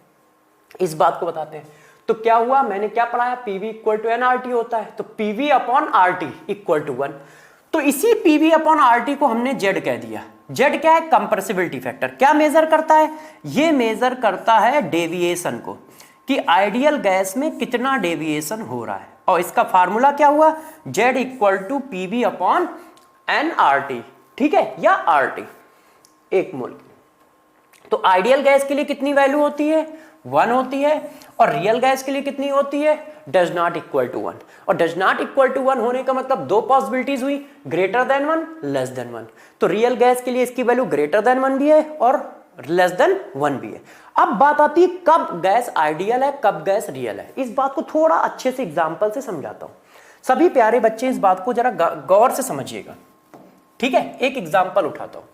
इस बात को बताते हैं। तो क्या हुआ, मैंने क्या पढ़ाया, PV equal to N R T होता है, तो PV upon R T equal to 1। तो इसी पीवी अपॉन आर टी को हमने जेड कह दिया। जेड क्या है? Compressibility factor. क्या मेजर करता है? ये मेजर करता है डेविएशन को, कि आइडियल गैस में कितना डेविएशन हो रहा है। और इसका फार्मूला क्या हुआ, Z equal to PV upon N R T, ठीक है, या आर टी, 1 मोल। तो आइडियल गैस के लिए कितनी वैल्यू होती है? 1 होती है। और रियल गैस के लिए कितनी होती है? Does not equal to 1। और डज नॉट इक्वल टू 1 होने का मतलब 2 पॉसिबिलिटीज हुई, ग्रेटर देन 1, लेस देन 1। तो रियल गैस के लिए इसकी वैल्यू ग्रेटर देन 1 भी है और लेस देन 1 भी है। अब बात आती है कब गैस आइडियल है, कब गैस रियल है। इस बात को थोड़ा अच्छे से एग्जांपल से समझाता हूं। सभी प्यारे बच्चे इस बात को जरा गौर से समझिएगा, ठीक है। एक एग्जांपल उठाता हूं,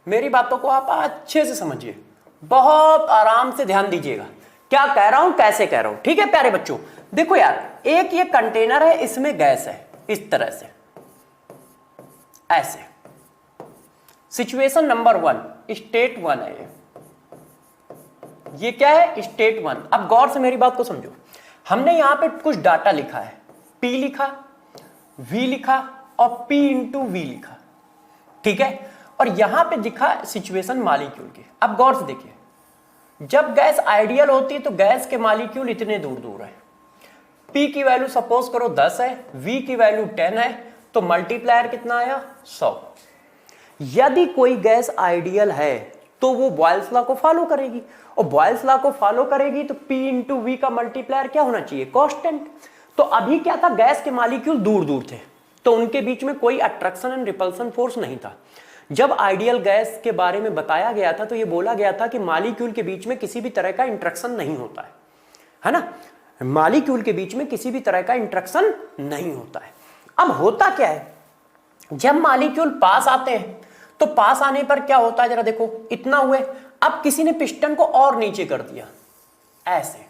मेरी बातों को आप अच्छे से समझिए, बहुत आराम से ध्यान दीजिएगा क्या कह रहा हूं, कैसे कह रहा हूं, ठीक है प्यारे बच्चों। देखो यार, एक ये कंटेनर है, इसमें गैस है इस तरह से, ऐसे। सिचुएशन नंबर 1, स्टेट 1 है ये क्या है? स्टेट 1। अब गौर से मेरी बात को समझो। हमने यहां पे कुछ डाटा लिखा है, P लिखा, V लिखा और P इंटू V लिखा, ठीक है। और यहां पे दिखा सिचुएशन मॉलिक्यूल की। अब गौर से देखिए, जब गैस आइडियल होती है तो गैस के मॉलिक्यूल इतने दूर दूर है। P की वैल्यू सपोज करो 10 है, V की वैल्यू 10 है, तो मल्टीप्लायर कितना आया? 100। यदि कोई गैस आइडियल है तो वो बॉयल्स लॉ को फॉलो करेगी, और बॉयल्स लॉ को फॉलो करेगी तो P इंटू V का मल्टीप्लायर क्या होना चाहिए? कांस्टेंट। तो अभी क्या था, गैस के मॉलिक्यूल दूर दूर थे, तो उनके बीच में कोई अट्रैक्शन एंड रिपल्सन फोर्स नहीं था। जब आइडियल गैस के बारे में बताया गया था तो यह बोला गया था कि मॉलिक्यूल के बीच में किसी भी तरह का इंटरेक्शन नहीं होता है ना। मॉलिक्यूल के बीच में किसी भी तरह का इंटरेक्शन नहीं होता है। अब होता क्या है, जब मॉलिक्यूल पास आते हैं तो पास आने पर क्या होता है, जरा देखो, इतना हुए। अब किसी ने पिस्टन को और नीचे कर दिया, ऐसे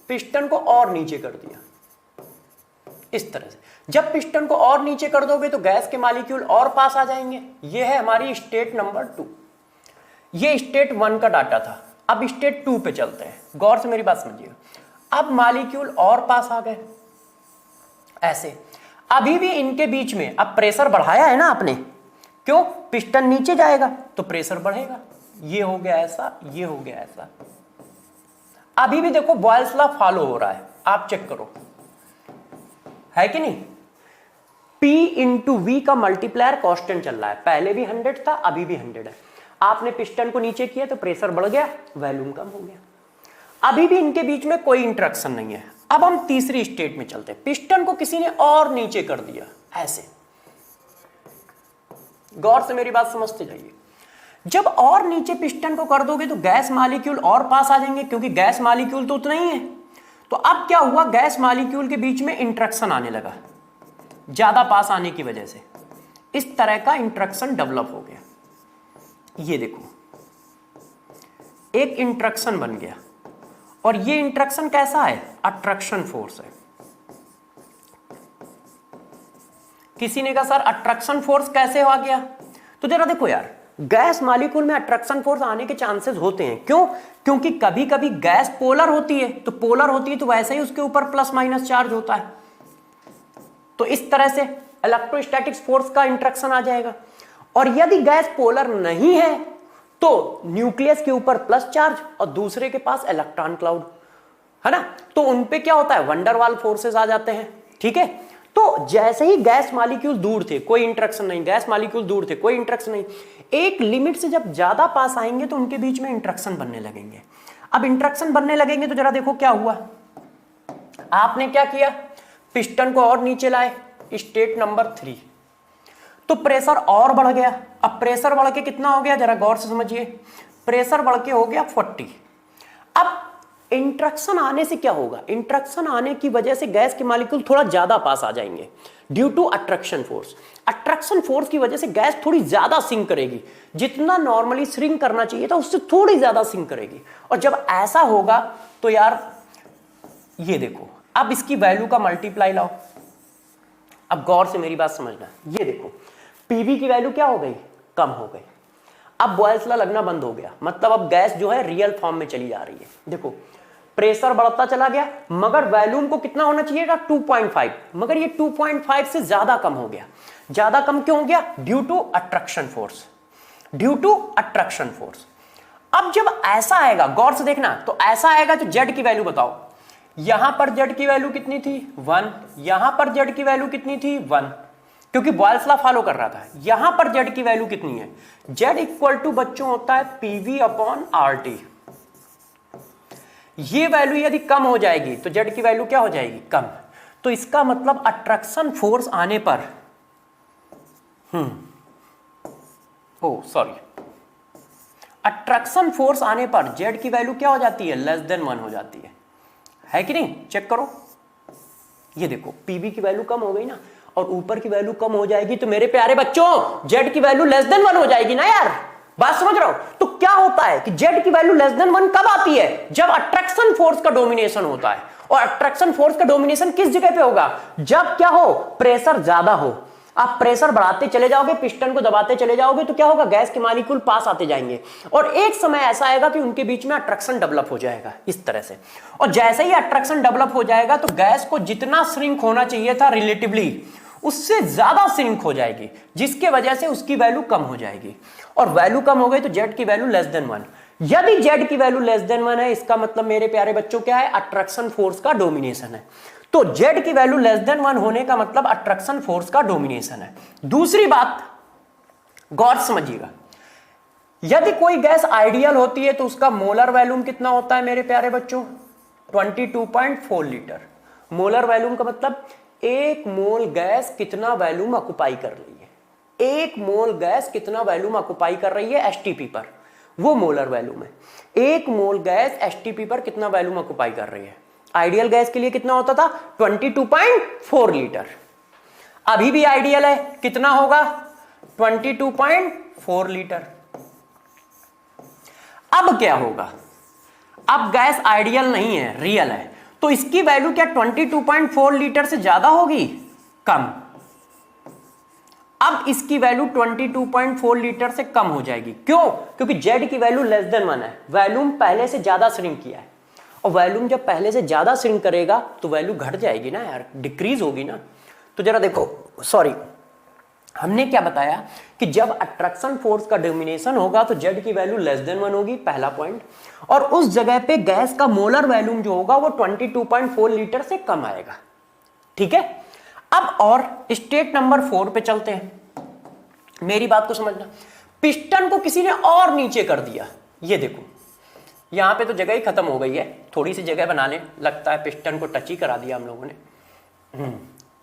पिस्टन को और नीचे कर दिया इस तरह से। जब पिस्टन को और नीचे कर दोगे तो गैस के मॉलिक्यूल और पास आ जाएंगे। ये है हमारी स्टेट नंबर 2। ये स्टेट 1 का डाटा था। अब स्टेट 2 पे चलते हैं, गौर से मेरी बात समझिएगा। अब मॉलिक्यूल और पास आ गए ऐसे। अभी भी इनके बीच में अब प्रेशर बढ़ाया है ना आपने, क्यों? पिस्टन नीचे जाएगा तो प्रेशर बढ़ेगा। ये हो गया ऐसा, ये हो गया ऐसा। अभी भी देखो बॉयल्स लॉ फॉलो हो रहा है, आप चेक करो, है कि नहीं। P इंटू V का मल्टीप्लायर कांस्टेंट चल रहा है, पहले भी 100 था, अभी भी 100 है। आपने पिस्टन को नीचे किया तो प्रेशर बढ़ गया, वॉल्यूम कम हो गया। अभी भी इनके बीच में कोई इंटरेक्शन नहीं है। अब हम तीसरी स्टेट में चलते हैं। पिस्टन को किसी ने और नीचे कर दिया, ऐसे। गौर से मेरी बात समझते जाइए। जब और नीचे पिस्टन को कर दोगे तो गैस मॉलिक्यूल और पास आ जाएंगे, क्योंकि गैस मॉलिक्यूल तो उतना ही है। तो अब क्या हुआ, गैस मॉलिक्यूल के बीच में इंटरेक्शन आने लगा, ज्यादा पास आने की वजह से इस तरह का इंटरेक्शन डेवलप हो गया। ये देखो, एक इंटरेक्शन बन गया, और ये इंटरेक्शन कैसा है? अट्रैक्शन फोर्स है। किसी ने कहा सर अट्रैक्शन फोर्स कैसे आ गया? तो जरा देखो यार, गैस मॉलिक्यूल में अट्रैक्शन फोर्स आने के चांसेस होते हैं। क्यों? क्योंकि कभी कभी गैस पोलर होती है, तो पोलर होती है तो वैसे ही उसके ऊपर प्लस माइनस चार्ज होता है, तो इस तरह से इलेक्ट्रोस्टैटिक्स फोर्स का इंटरेक्शन आ जाएगा। और यदि गैस पोलर नहीं है तो न्यूक्लियस के ऊपर प्लस चार्ज और दूसरे के पास इलेक्ट्रॉन क्लाउड, है ना, तो उनपे क्या होता है? वंडरवाल फोर्सेस आ जाते हैं, ठीक है। तो जैसे ही गैस मॉलिक्यूल दूर थे, कोई इंटरेक्शन नहीं, गैस मॉलिक्यूल दूर थे, कोई इंटरेक्शन नहीं, एक लिमिट से जब ज्यादा पास आएंगे तो उनके बीच में इंटरेक्शन बनने लगेंगे। अब इंटरेक्शन बनने लगेंगे तो जरा देखो क्या हुआ। आपने क्या किया, पिस्टन को और नीचे लाए, स्टेट नंबर 3, तो प्रेशर और बढ़ गया। अब प्रेशर बढ़ के कितना हो गया, जरा गौर से समझिए, प्रेशर बढ़ के हो गया 40। अब इंट्रैक्शन आने से क्या होगा, इंट्रैक्शन आने की वजह से गैस के मॉलिक्यूल थोड़ा ज्यादा पास आ जाएंगे due to attraction force. Attraction force की वजह से गैस थोड़ी ज्यादा सिंक करेगी, जितना नॉर्मली श्रिंक करना चाहिए था उससे थोड़ी ज्यादा सिंक करेगी। और जब ऐसा होगा तो यार ये देखो, अब इसकी वैल्यू का मल्टीप्लाई लाओ। अब गौर से मेरी बात समझना, ये देखो पीवी की वैल्यू क्या हो गई, कम हो गई। अब बॉयल्स लॉ लगना बंद हो गया, मतलब अब गैस जो है रियल फॉर्म में चली जा रही है। देखो प्रेशर बढ़ता चला गया, मगर वॉल्यूम को कितना होना चाहिए था 2.5, मगर ये 2.5 से ज्यादा कम हो गया। ज्यादा कम क्यों हो गया, due to attraction force, due to attraction force. अब जब ऐसा आएगा, गौर से देखना, तो ऐसा आएगा तो जेड की वैल्यू बताओ, यहां पर जेड की वैल्यू कितनी थी 1, यहां पर जेड की वैल्यू कितनी थी 1, क्योंकि बॉयल्स लॉ फॉलो कर रहा था। यहां पर जेड की वैल्यू कितनी है, जेड इक्वल टू बच्चों होता है पीवी अपॉन आरटी। ये वैल्यू यदि कम हो जाएगी तो जेड की वैल्यू क्या हो जाएगी, कम। तो इसका मतलब अट्रैक्शन फोर्स आने पर अट्रैक्शन फोर्स आने पर जेड की वैल्यू क्या हो जाती है, लेस देन 1 हो जाती है कि नहीं। चेक करो, ये देखो पीवी की वैल्यू कम हो गई ना, और ऊपर की वैल्यू कम हो जाएगी तो मेरे प्यारे बच्चों जेड की वैल्यू लेस देन 1 हो जाएगी ना यार, बात समझ रहा हो। तो क्या होता है कि जेड की वैल्यू लेस देन 1 कब आती है, जब अट्रैक्शन फोर्स का डोमिनेशन होता है। और अट्रैक्शन फोर्स का डोमिनेशन किस जगह पे होगा, जब क्या हो, प्रेशर ज्यादा हो। आप प्रेशर बढ़ाते चले जाओगे, पिस्टन को दबाते चले जाओगे, तो क्या होगा, गैस के मॉलिक्यूल पास आते जाएंगे, और एक समय ऐसा आएगा कि उनके बीच में अट्रैक्शन डेवलप हो जाएगा इस तरह से। और जैसे ही अट्रैक्शन डेवलप हो जाएगा तो गैस को जितना श्रिंक होना चाहिए था रिलेटिवली, उससे ज्यादा श्रिंक हो जाएगी, जिसके वजह से उसकी वैल्यू कम हो जाएगी। और वैल्यू कम हो गई तो जेड की वैल्यू लेस देन 1। यदि जेड की वैल्यू लेस देन 1 है, इसका मतलब मेरे प्यारे बच्चों क्या है, अट्रैक्शन फोर्स का डोमिनेशन है। तो जेड की वैल्यू लेस देन 1 होने का मतलब अट्रैक्शन फोर्स का डोमिनेशन है। दूसरी बात गौर समझिएगा, यदि कोई गैस आइडियल होती है तो उसका मोलर वॉल्यूम कितना होता है मेरे प्यारे बच्चों, 22.4 लीटर। मोलर वॉल्यूम का मतलब एक मोल गैस कितना वॉल्यूम ऑक्युपाई कर रही है, एक मोल गैस कितना वॉल्यूम ऑक्युपाई कर रही है एसटीपी पर, वो मोलर वॉल्यूम है। एक मोल गैस एसटीपी पर कितना वॉल्यूम ऑक्युपाई कर रही है। आइडियल गैस के लिए कितना होता था 22.4 लीटर। अभी भी आइडियल है, कितना होगा 22.4 लीटर। अब क्या होगा, अब गैस आइडियल नहीं है, रियल है, तो इसकी वैल्यू क्या 22.4 लीटर से ज्यादा होगी, कम। अब इसकी वैल्यू 22.4 लीटर से कम हो जाएगी, क्यों, क्योंकि जेड की वैल्यू लेस देन 1 है, वॉल्यूम पहले से ज्यादा श्रिंक किया है। और वॉल्यूम जब पहले से ज्यादा श्रिंक करेगा तो वैल्यू घट जाएगी ना यार, डिक्रीज होगी ना। तो जरा देखो, सॉरी, हमने क्या बताया कि जब अट्रैक्शन फोर्स का डोमिनेशन होगा तो जेड की वैल्यू लेस देन 1 होगी, पहला पॉइंट। और उस जगह पे गैस का मोलर वॉल्यूम जो होगा वो 22.4 लीटर से कम आएगा, ठीक है। अब और स्टेट नंबर 4 पे चलते हैं, मेरी बात को समझना। पिस्टन को किसी ने और नीचे कर दिया, ये देखो यहां पे तो जगह ही खत्म हो गई है, थोड़ी सी जगह बनाने लगता है, पिस्टन को टच ही करा दिया हम लोगों ने।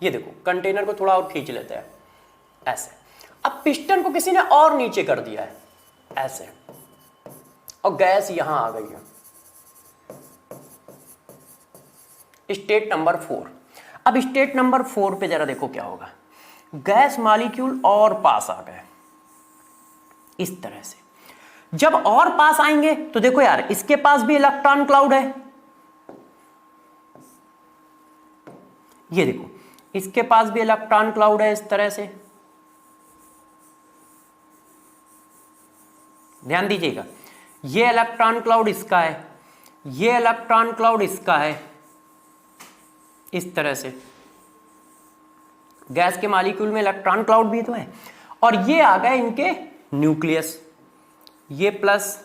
ये देखो कंटेनर को थोड़ा और खींच लेते हैं ऐसे। अब पिस्टन को किसी ने और नीचे कर दिया है ऐसे, और गैस यहां आ गई है, स्टेट नंबर 4। अब स्टेट नंबर 4 पे जरा देखो क्या होगा, गैस मॉलिक्यूल और पास आ गए इस तरह से। जब और पास आएंगे तो देखो यार, इसके पास भी इलेक्ट्रॉन क्लाउड है, ये देखो इसके पास भी इलेक्ट्रॉन क्लाउड है इस तरह से, ध्यान दीजिएगा। ये इलेक्ट्रॉन क्लाउड इसका है, ये इलेक्ट्रॉन क्लाउड इसका है, इस तरह से। गैस के मॉलिक्यूल में इलेक्ट्रॉन क्लाउड भी तो है। और ये आ गए इनके न्यूक्लियस, ये प्लस,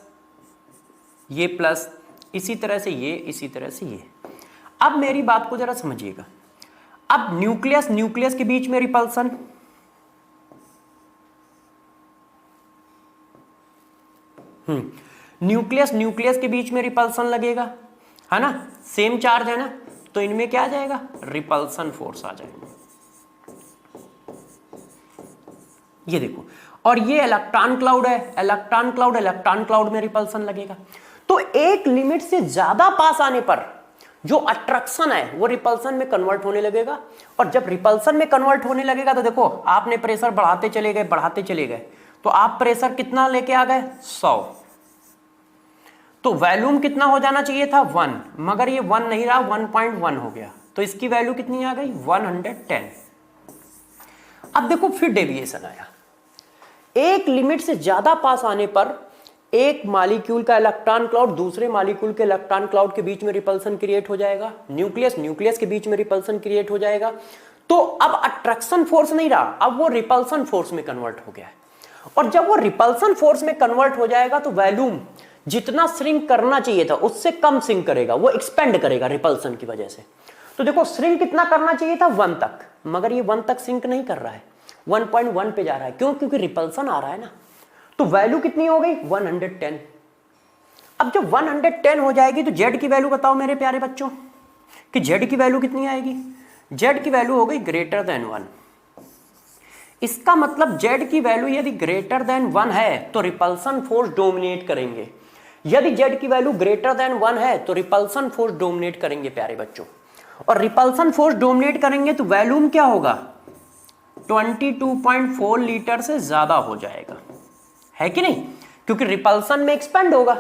ये प्लस, इसी तरह से ये, इसी तरह से ये। अब मेरी बात को जरा समझिएगा, अब न्यूक्लियस न्यूक्लियस के बीच में रिपल्सन, न्यूक्लियस न्यूक्लियस के बीच में रिपल्सन लगेगा, है ना, सेम चार्ज है ना, तो इनमें क्या आ जाएगा, रिपल्सन फोर्स आ जाएगा। ये देखो, और ये इलेक्ट्रॉन क्लाउड है, इलेक्ट्रॉन क्लाउड, इलेक्ट्रॉन क्लाउड में रिपल्सन लगेगा। तो एक लिमिट से ज्यादा पास आने पर जो अट्रैक्शन है वो रिपल्सन में कन्वर्ट होने लगेगा, और जब रिपल्सन में कन्वर्ट होने लगेगा तो देखो आपने प्रेशर बढ़ाते चले गए, बढ़ाते चले गए, तो आप प्रेशर कितना लेके आ गए 100, तो वॉल्यूम कितना हो जाना चाहिए था 1, मगर ये 1 नहीं रहा, 1.1 हो गया, तो इसकी वैल्यू कितनी आ गई 110। अब देखो फिर डेविएशन आया, एक लिमिट से ज्यादा पास आने पर एक मॉलिक्यूल का इलेक्ट्रॉन क्लाउड दूसरे मॉलिक्यूल के इलेक्ट्रॉन क्लाउड के बीच में रिपल्सन क्रिएट हो जाएगा, न्यूक्लियस न्यूक्लियस के बीच में रिपल्सन क्रिएट हो जाएगा। तो अब अट्रैक्शन फोर्स नहीं रहा, अब वो रिपल्सन फोर्स में कन्वर्ट हो गया है, और जब वो रिपल्सन फोर्स में कन्वर्ट हो जाएगा तो वॉल्यूम जितना श्रिंक करना चाहिए था उससे कम श्रिंक करेगा, वो एक्सपेंड करेगा रिपल्सन की वजह से। तो देखो श्रिंक कितना करना चाहिए था 1 तक, मगर ये 1 तक श्रिंक नहीं कर रहा है, 1.1 पे जा रहा है, क्यों? क्योंकि रिपल्सन आ रहा है ना। तो वैल्यू कितनी हो गई 110। अब जब 110 हो जाएगी तो जेड की वैल्यू बताओ मेरे प्यारे बच्चों, कि जेड की वैल्यू कितनी आएगी? जेड की वैल्यू हो गई ग्रेटर देन 1। इसका मतलब जेड की वैल्यू यदि ग्रेटर देन 1 है तो रिपल्सन फोर्स डोमिनेट करेंगे, यदि जेड की वैल्यू ग्रेटर देन 1 है तो रिपल्सन फोर्स डोमिनेट करेंगे प्यारे बच्चों, और रिपल्सन फोर्स डोमिनेट करेंगे तो वॉल्यूम क्या होगा 22.4 लीटर से ज्यादा हो जाएगा, है कि नहीं? क्योंकि रिपल्सन में एक्सपेंड होगा,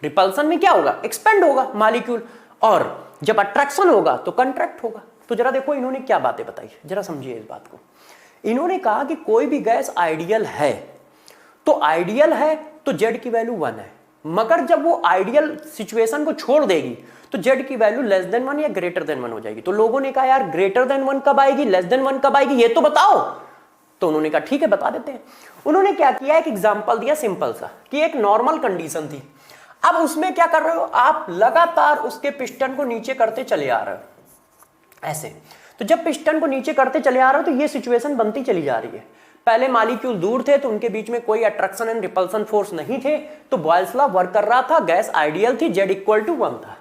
रिपल्सन में क्या होगा एक्सपेंड होगा मॉलिक्यूल, और जब अट्रैक्शन होगा तो कंट्रैक्ट होगा। तो जरा देखो इन्होंने क्या बातें बताई, जरा समझिए इस बात को। इन्होंने कहा कि कोई भी गैस आइडियल है, तो आइडियल है तो जेड की वैल्यू 1 है, मगर जब वो आइडियल सिचुएशन को छोड़ देगी तो जेड की वैल्यू लेस देन 1 या ग्रेटर देन 1 हो जाएगी। तो लोगों ने कहा यार ग्रेटर देन 1 कब आएगी, लेस देन 1 कब आएगी, ये तो बताओ। तो उन्होंने कहा ठीक है बता देते हैं। उन्होंने क्या किया, एक एग्जांपल दिया सिंपल सा, कि एक नॉर्मल कंडीशन थी, अब उसमें क्या कर रहे हो आप, लगातार उसके पिस्टन को नीचे करते चले आ रहे हो ऐसे। तो जब पिस्टन को नीचे करते चले आ रहे हो तो ये सिचुएशन बनती चली जा रही है। पहले मॉलिक्यूल दूर थे तो उनके बीच में कोई अट्रैक्शन एंड रिपल्सन फोर्स नहीं थे, तो बॉयल्स लॉ वर्क कर रहा था, गैस आइडियल थी, जेड इक्वल टू 1 था,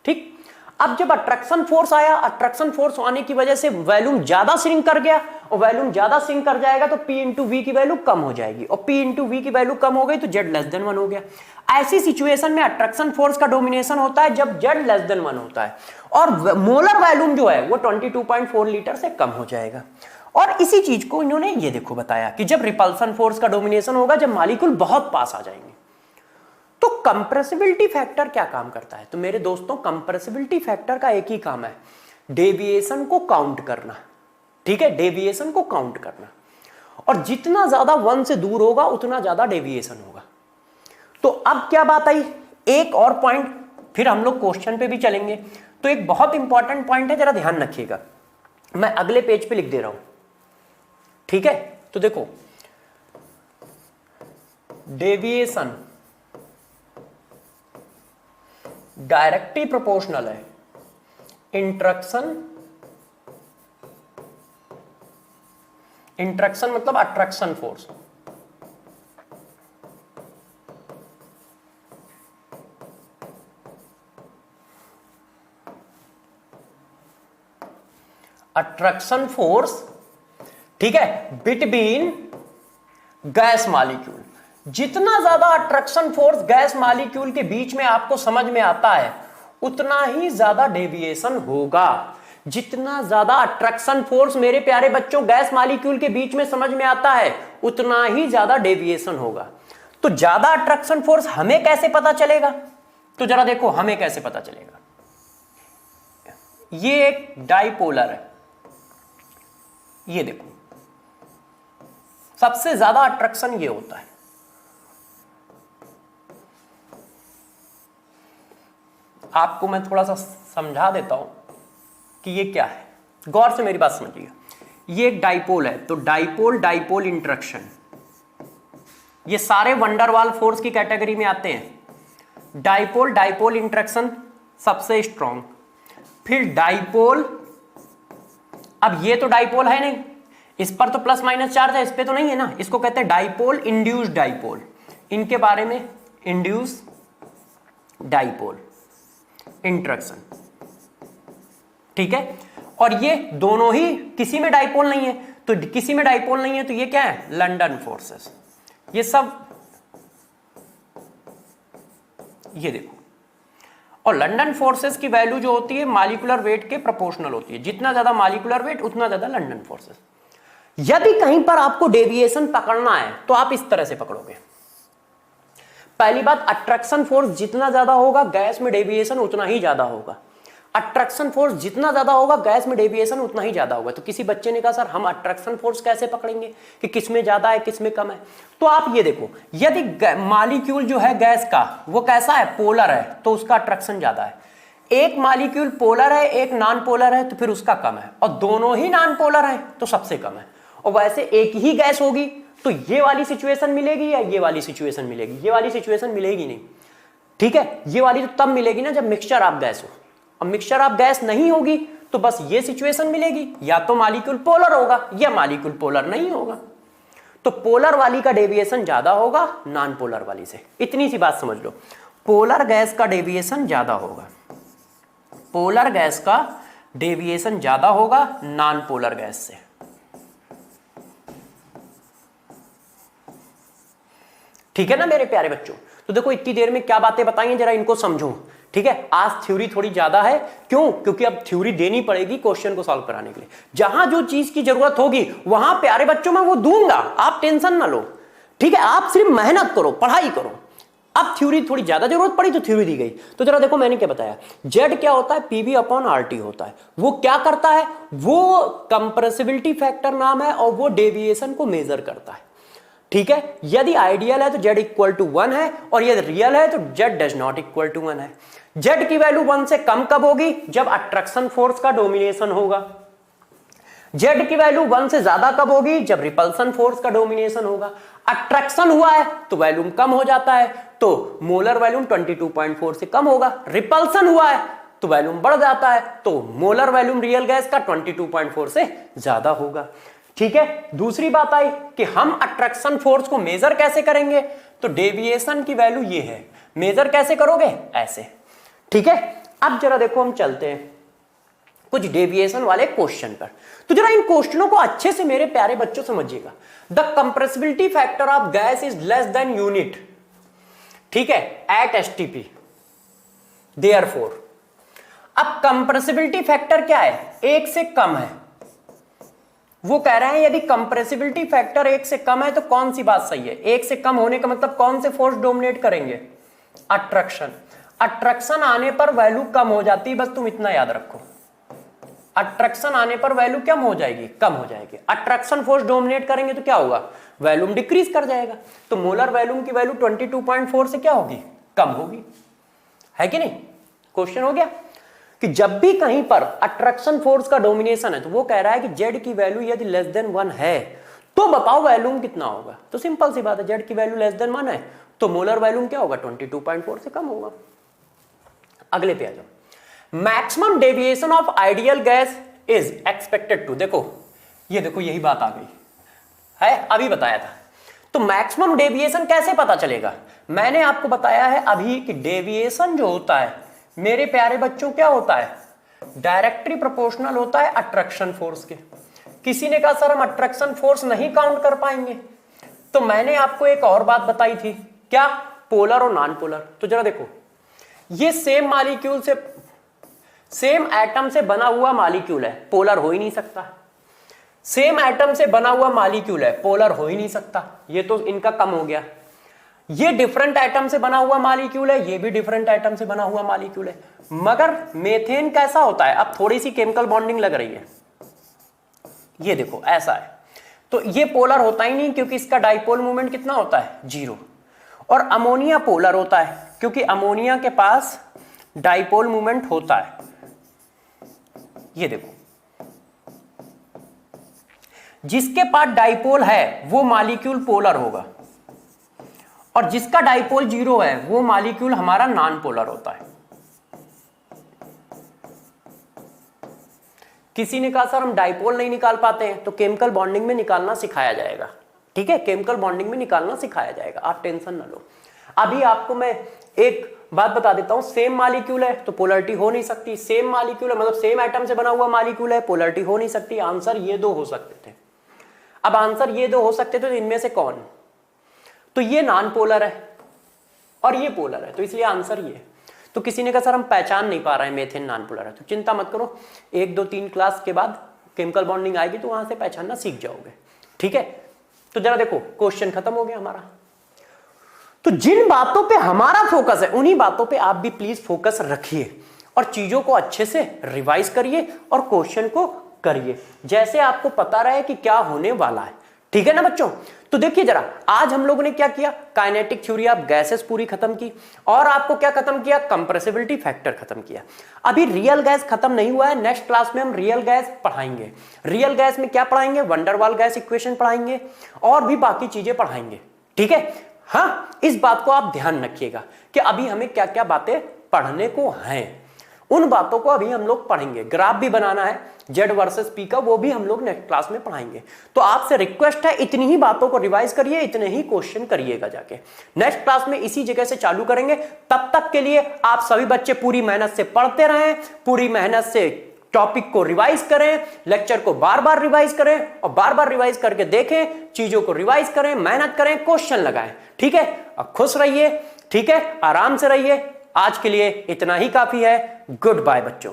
ठीक। अब जब अट्रैक्शन फोर्स आया, अट्रैक्शन फोर्स आने की वजह से वॉल्यूम ज्यादा श्रिंक कर गया, और वॉल्यूम ज्यादा श्रिंक कर जाएगा तो P इंटू वी की वैल्यू कम हो जाएगी, और P इंटू वी की वैल्यू कम हो गई तो जेड लेस देन 1 हो गया। ऐसी सिचुएशन में अट्रैक्शन फोर्स का डोमिनेशन होता है जब जेड लेस देन 1 होता है, और मोलर वॉल्यूम जो है वो 22.4 लीटर से कम हो जाएगा। और इसी चीज को इन्होंने ये देखो बताया कि जब रिपल्सन फोर्स का डोमिनेशन होगा जब मॉलिक्यूल बहुत पास आ जाएंगे। तो कंप्रेसिबिलिटी फैक्टर क्या काम करता है? तो मेरे दोस्तों कंप्रेसिबिलिटी फैक्टर का एक ही काम है, डेविएशन को काउंट करना, ठीक है, डेविएशन को काउंट करना, और जितना ज्यादा 1 से दूर होगा उतना ज्यादा डेविएशन होगा। तो अब क्या बात आई, एक और पॉइंट, फिर हम लोग क्वेश्चन पे भी चलेंगे। तो एक बहुत इंपॉर्टेंट पॉइंट है, जरा ध्यान रखिएगा, मैं अगले पेज पे लिख दे रहा हूं, ठीक है। तो देखो डेविएशन डायरेक्टली प्रोपोर्शनल है इंट्रैक्शन, इंट्रैक्शन मतलब अट्रैक्शन फोर्स, अट्रैक्शन फोर्स, ठीक है, बिटवीन गैस मॉलिक्यूल। जितना ज्यादा अट्रैक्शन फोर्स गैस मॉलिक्यूल के बीच में आपको समझ में आता है उतना ही ज्यादा डेविएशन होगा। जितना ज्यादा अट्रैक्शन फोर्स मेरे प्यारे बच्चों गैस मॉलिक्यूल के बीच में समझ में आता है उतना ही ज्यादा डेविएशन होगा। तो ज्यादा अट्रैक्शन फोर्स हमें कैसे पता चलेगा? तो जरा देखो हमें कैसे पता चलेगा। ये एक डाइपोलर है, ये देखो सबसे ज्यादा अट्रैक्शन ये होता है। आपको मैं थोड़ा सा समझा देता हूं कि ये क्या है, गौर से मेरी बात समझिए। ये एक डाइपोल है, तो डाइपोल डाइपोल इंटरेक्शन, ये सारे वंडरवाल फोर्स की कैटेगरी में आते हैं। डाइपोल डाइपोल इंटरेक्शन सबसे स्ट्रॉन्ग, फिर डाइपोल, अब ये तो डाइपोल है नहीं, इस पर तो प्लस माइनस चार्ज है, इस पे तो नहीं है ना, इसको कहते हैं डाइपोल इंड्यूस्ड डाइपोल। इनके बारे में इंड्यूस डाइपोल इंटरेक्शन, ठीक है। और ये दोनों ही किसी में डाइपोल नहीं है, तो किसी में डाइपोल नहीं है, तो ये क्या है, लंदन फोर्सेस। ये सब ये देखो, और लंदन फोर्सेस की वैल्यू जो होती है मॉलिक्यूलर वेट के प्रोपोर्शनल होती है, जितना ज्यादा मॉलिक्यूलर वेट उतना ज्यादा लंदन फोर्सेस। यदि कहीं पर आपको डेविएशन पकड़ना है तो आप इस तरह से पकड़ोगे। पहली बात, अट्रैक्शन फोर्स जितना ज्यादा होगा गैस में डेविएशन उतना ही ज्यादा होगा। अट्रैक्शन फोर्स जितना ज्यादा होगा गैस में डेविएशन उतना ही ज्यादा होगा। तो किसी बच्चे ने कहा सर हम अट्रैक्शन फोर्स कैसे पकड़ेंगे कि किसमें ज्यादा है किसमें कम है, तो आप ये देखो, यदि मॉलिक्यूल जो है गैस का वो कैसा है, पोलर है, तो उसका अट्रैक्शन ज्यादा है। एक मॉलिक्यूल पोलर है एक नॉन पोलर है तो फिर उसका कम है, और दोनों ही नॉन पोलर है तो सबसे कम है। और वैसे एक ही गैस होगी तो ये वाली सिचुएशन मिलेगी या ये वाली सिचुएशन मिलेगी, ये वाली सिचुएशन मिलेगी नहीं, ठीक है। ये वाली तो तब मिलेगी ना जब मिक्सचर ऑफ गैस हो। अब मिक्सचर ऑफ गैस नहीं होगी तो बस ये सिचुएशन मिलेगी, या तो मॉलिक्यूल पोलर होगा या मॉलिक्यूल पोलर नहीं होगा। तो पोलर वाली का डेविएशन ज्यादा होगा नॉन पोलर वाली से, इतनी सी बात समझ लो। पोलर गैस का डेविएशन ज्यादा होगा, पोलर गैस का डेविएशन ज्यादा होगा नॉन पोलर गैस से। ठीक है ना मेरे प्यारे बच्चों। तो देखो इतनी देर में क्या बातें बताई हैं, जरा इनको समझो, ठीक है। आज थ्योरी थोड़ी ज्यादा है, क्यों, क्योंकि अब थ्योरी देनी पड़ेगी क्वेश्चन को सॉल्व कराने के लिए। जहां जो चीज की जरूरत होगी वहां प्यारे बच्चों मैं वो दूंगा, आप टेंशन ना लो, ठीक है। आप सिर्फ मेहनत करो, पढ़ाई करो। अब थ्योरी थोड़ी ज्यादा जरूरत पड़ी तो थ्योरी दी गई। तो जरा देखो मैंने क्या बताया, जेड क्या होता है, पीवी अपॉन आरटी होता है। वो क्या करता है, वो कंप्रेसिबिलिटी फैक्टर नाम है और वो डेविएशन को मेजर करता है, ठीक है। यदि आइडियल है तो z इक्वल टू 1 है, और यदि रियल है तो z does not equal to 1 है। z की वैल्यू 1 से कम कब होगी, जब अट्रैक्शन फोर्स का डोमिनेशन होगा। z की वैल्यू 1 से ज्यादा कब होगी, जब रिपल्सन फोर्स का डोमिनेशन होगा। अट्रैक्शन हुआ है तो वैल्यूम कम हो जाता है, तो मोलर वैल्यूम 22.4 से कम होगा। रिपल्सन हुआ है तो वैल्यूम बढ़ जाता है, तो मोलर वैल्यूम रियल गैस का 22.4 से ज्यादा होगा, ठीक है। दूसरी बात आई कि हम अट्रैक्शन फोर्स को मेजर कैसे करेंगे, तो डेविएशन की वैल्यू ये है। मेजर कैसे करोगे, ऐसे, ठीक है। अब जरा देखो हम चलते हैं कुछ डेविएशन वाले क्वेश्चन पर। तो जरा इन क्वेश्चनों को अच्छे से मेरे प्यारे बच्चों समझिएगा। The compressibility factor of gas is less than unit, ठीक है, एट एसटीपी, देयरफॉर। अब कंप्रेसिबिलिटी फैक्टर क्या है, 1 से कम है। वो कह रहे हैं यदि कंप्रेसिबिलिटी फैक्टर 1 से कम है तो कौन सी बात सही है, 1 से कम होने का मतलब कौन से फोर्स डोमिनेट करेंगे, अट्रैक्शन। अट्रैक्शन आने पर वैल्यू कम हो जाती है, बस तुम इतना याद रखो, अट्रैक्शन आने पर वैल्यू कम हो जाएगी, कम हो जाएगी। अट्रैक्शन फोर्स डोमिनेट करेंगे तो क्या होगा, वैल्यूम डिक्रीज कर जाएगा। तो मोलर वैल्यूम की वैल्यू 22.4 से क्या होगी, कम होगी, है कि नहीं। क्वेश्चन हो गया कि जब भी कहीं पर अट्रैक्शन फोर्स का डोमिनेशन है तो वो कह रहा है कि जेड की वैल्यू यदि लेस देन 1 है तो बताओ वैल्यूम कितना होगा। तो सिंपल सी बात है, जेड की वैल्यू लेस देन 1 है तो मोलर वैल्यूम क्या होगा, 22.4 से कम होगा। अगले पे आ जाओ, maximum deviation of ideal gas is expected to. देखो ये देखो यही बात आ गई है, अभी बताया था। तो मैक्सिमम डेविएशन कैसे पता चलेगा, मैंने आपको बताया है अभी कि डेविएशन जो होता है मेरे प्यारे बच्चों क्या होता है, डायरेक्टली प्रोपोर्शनल होता है अट्रैक्शन फोर्स के। किसी ने कहा सर हम अट्रैक्शन फोर्स नहीं काउंट कर पाएंगे, तो मैंने आपको एक और बात बताई थी, क्या, पोलर और नॉन पोलर। तो जरा देखो, ये सेम मॉलिक्यूल से, सेम एटम से बना हुआ मॉलिक्यूल है, पोलर हो ही नहीं सकता। सेम एटम से बना हुआ मॉलिक्यूल है, पोलर हो ही नहीं सकता, ये तो इनका कम हो गया। ये डिफरेंट एटम से बना हुआ मॉलिक्यूल है, ये भी डिफरेंट एटम से बना हुआ मॉलिक्यूल है। मगर मेथेन कैसा होता है, अब थोड़ी सी केमिकल बॉन्डिंग लग रही है, ये देखो ऐसा है, तो ये पोलर होता ही नहीं क्योंकि इसका डाइपोल मोमेंट कितना होता है, 0। और अमोनिया पोलर होता है क्योंकि अमोनिया के पास डाइपोल मोमेंट होता है, ये देखो, जिसके पास डाइपोल है वो मॉलिक्यूल पोलर होगा, और जिसका डाइपोल 0 है वो मॉलिक्यूल हमारा नॉन पोलर होता है। किसी ने कहा सर हम डाइपोल नहीं निकाल पाते हैं, तो केमिकल बॉन्डिंग में निकालना सिखाया जाएगा, ठीक है, केमिकल बॉन्डिंग में निकालना सिखाया जाएगा, आप टेंशन ना लो। अभी आपको मैं एक बात बता देता हूं, सेम मॉलिक्यूल है तो पोलरिटी हो नहीं सकती, सेम मॉलिक्यूल है मतलब सेम एटम से बना हुआ मॉलिक्यूल है, पोलरिटी हो नहीं सकती। आंसर ये दो हो सकते थे, अब आंसर ये दो हो सकते थे, तो इनमें से कौन? तो ये नॉन पोलर है और ये पोलर है, तो इसलिए आंसर ये। तो किसी ने कहा सर हम पहचान नहीं पा रहे हैं मेथेन नॉन पोलर है, तो चिंता मत करो, 1 2 3 क्लास के बाद केमिकल बॉन्डिंग आएगी तो वहां से पहचानना सीख जाओगे, ठीक है। तो जरा देखो क्वेश्चन खत्म हो गया हमारा। तो जिन बातों पे हमारा फोकस है उन्हीं बातों पे आप भी प्लीज फोकस रखिए और चीजों को अच्छे से रिवाइज करिए और क्वेश्चन को करिए, जैसे आपको पता रहे कि क्या होने वाला है, ठीक है ना बच्चों। तो देखिए जरा, आज हम लोगों ने क्या किया, काइनेटिक थ्योरी ऑफ गैसेस पूरी खत्म की, और आपको क्या खत्म किया, कंप्रेसिबिलिटी फैक्टर खत्म किया। अभी रियल गैस खत्म नहीं हुआ है, नेक्स्ट क्लास में हम रियल गैस पढ़ाएंगे। रियल गैस में क्या पढ़ाएंगे, वंडरवाल गैस इक्वेशन पढ़ाएंगे और भी बाकी चीजें पढ़ाएंगे, ठीक है। हाँ, इस बात को आप ध्यान रखिएगा कि अभी हमें क्या क्या बातें पढ़ने को हैं, उन बातों को अभी हम लोग पढ़ेंगे। ग्राफ भी बनाना है जेड वर्सेस पी का, वो भी हम लोग नेक्स्ट क्लास में पढ़ाएंगे। तो आपसे रिक्वेस्ट है इतनी ही बातों को रिवाइज करिए, इतने ही क्वेश्चन करिएगा जाके। नेक्स्ट क्लास में इसी जगह से चालू करेंगे। तब तक के लिए आप सभी बच्चे पूरी मेहनत से पढ़ते रहें, पूरी मेहनत से टॉपिक को रिवाइज करें, लेक्चर को बार बार रिवाइज करें और बार बार रिवाइज करके देखें, चीजों को रिवाइज करें, मेहनत करें, क्वेश्चन लगाएं, ठीक है। अब खुश रहिए, ठीक है, आराम से रहिए। आज के लिए इतना ही काफी है। गुड बाय बच्चों।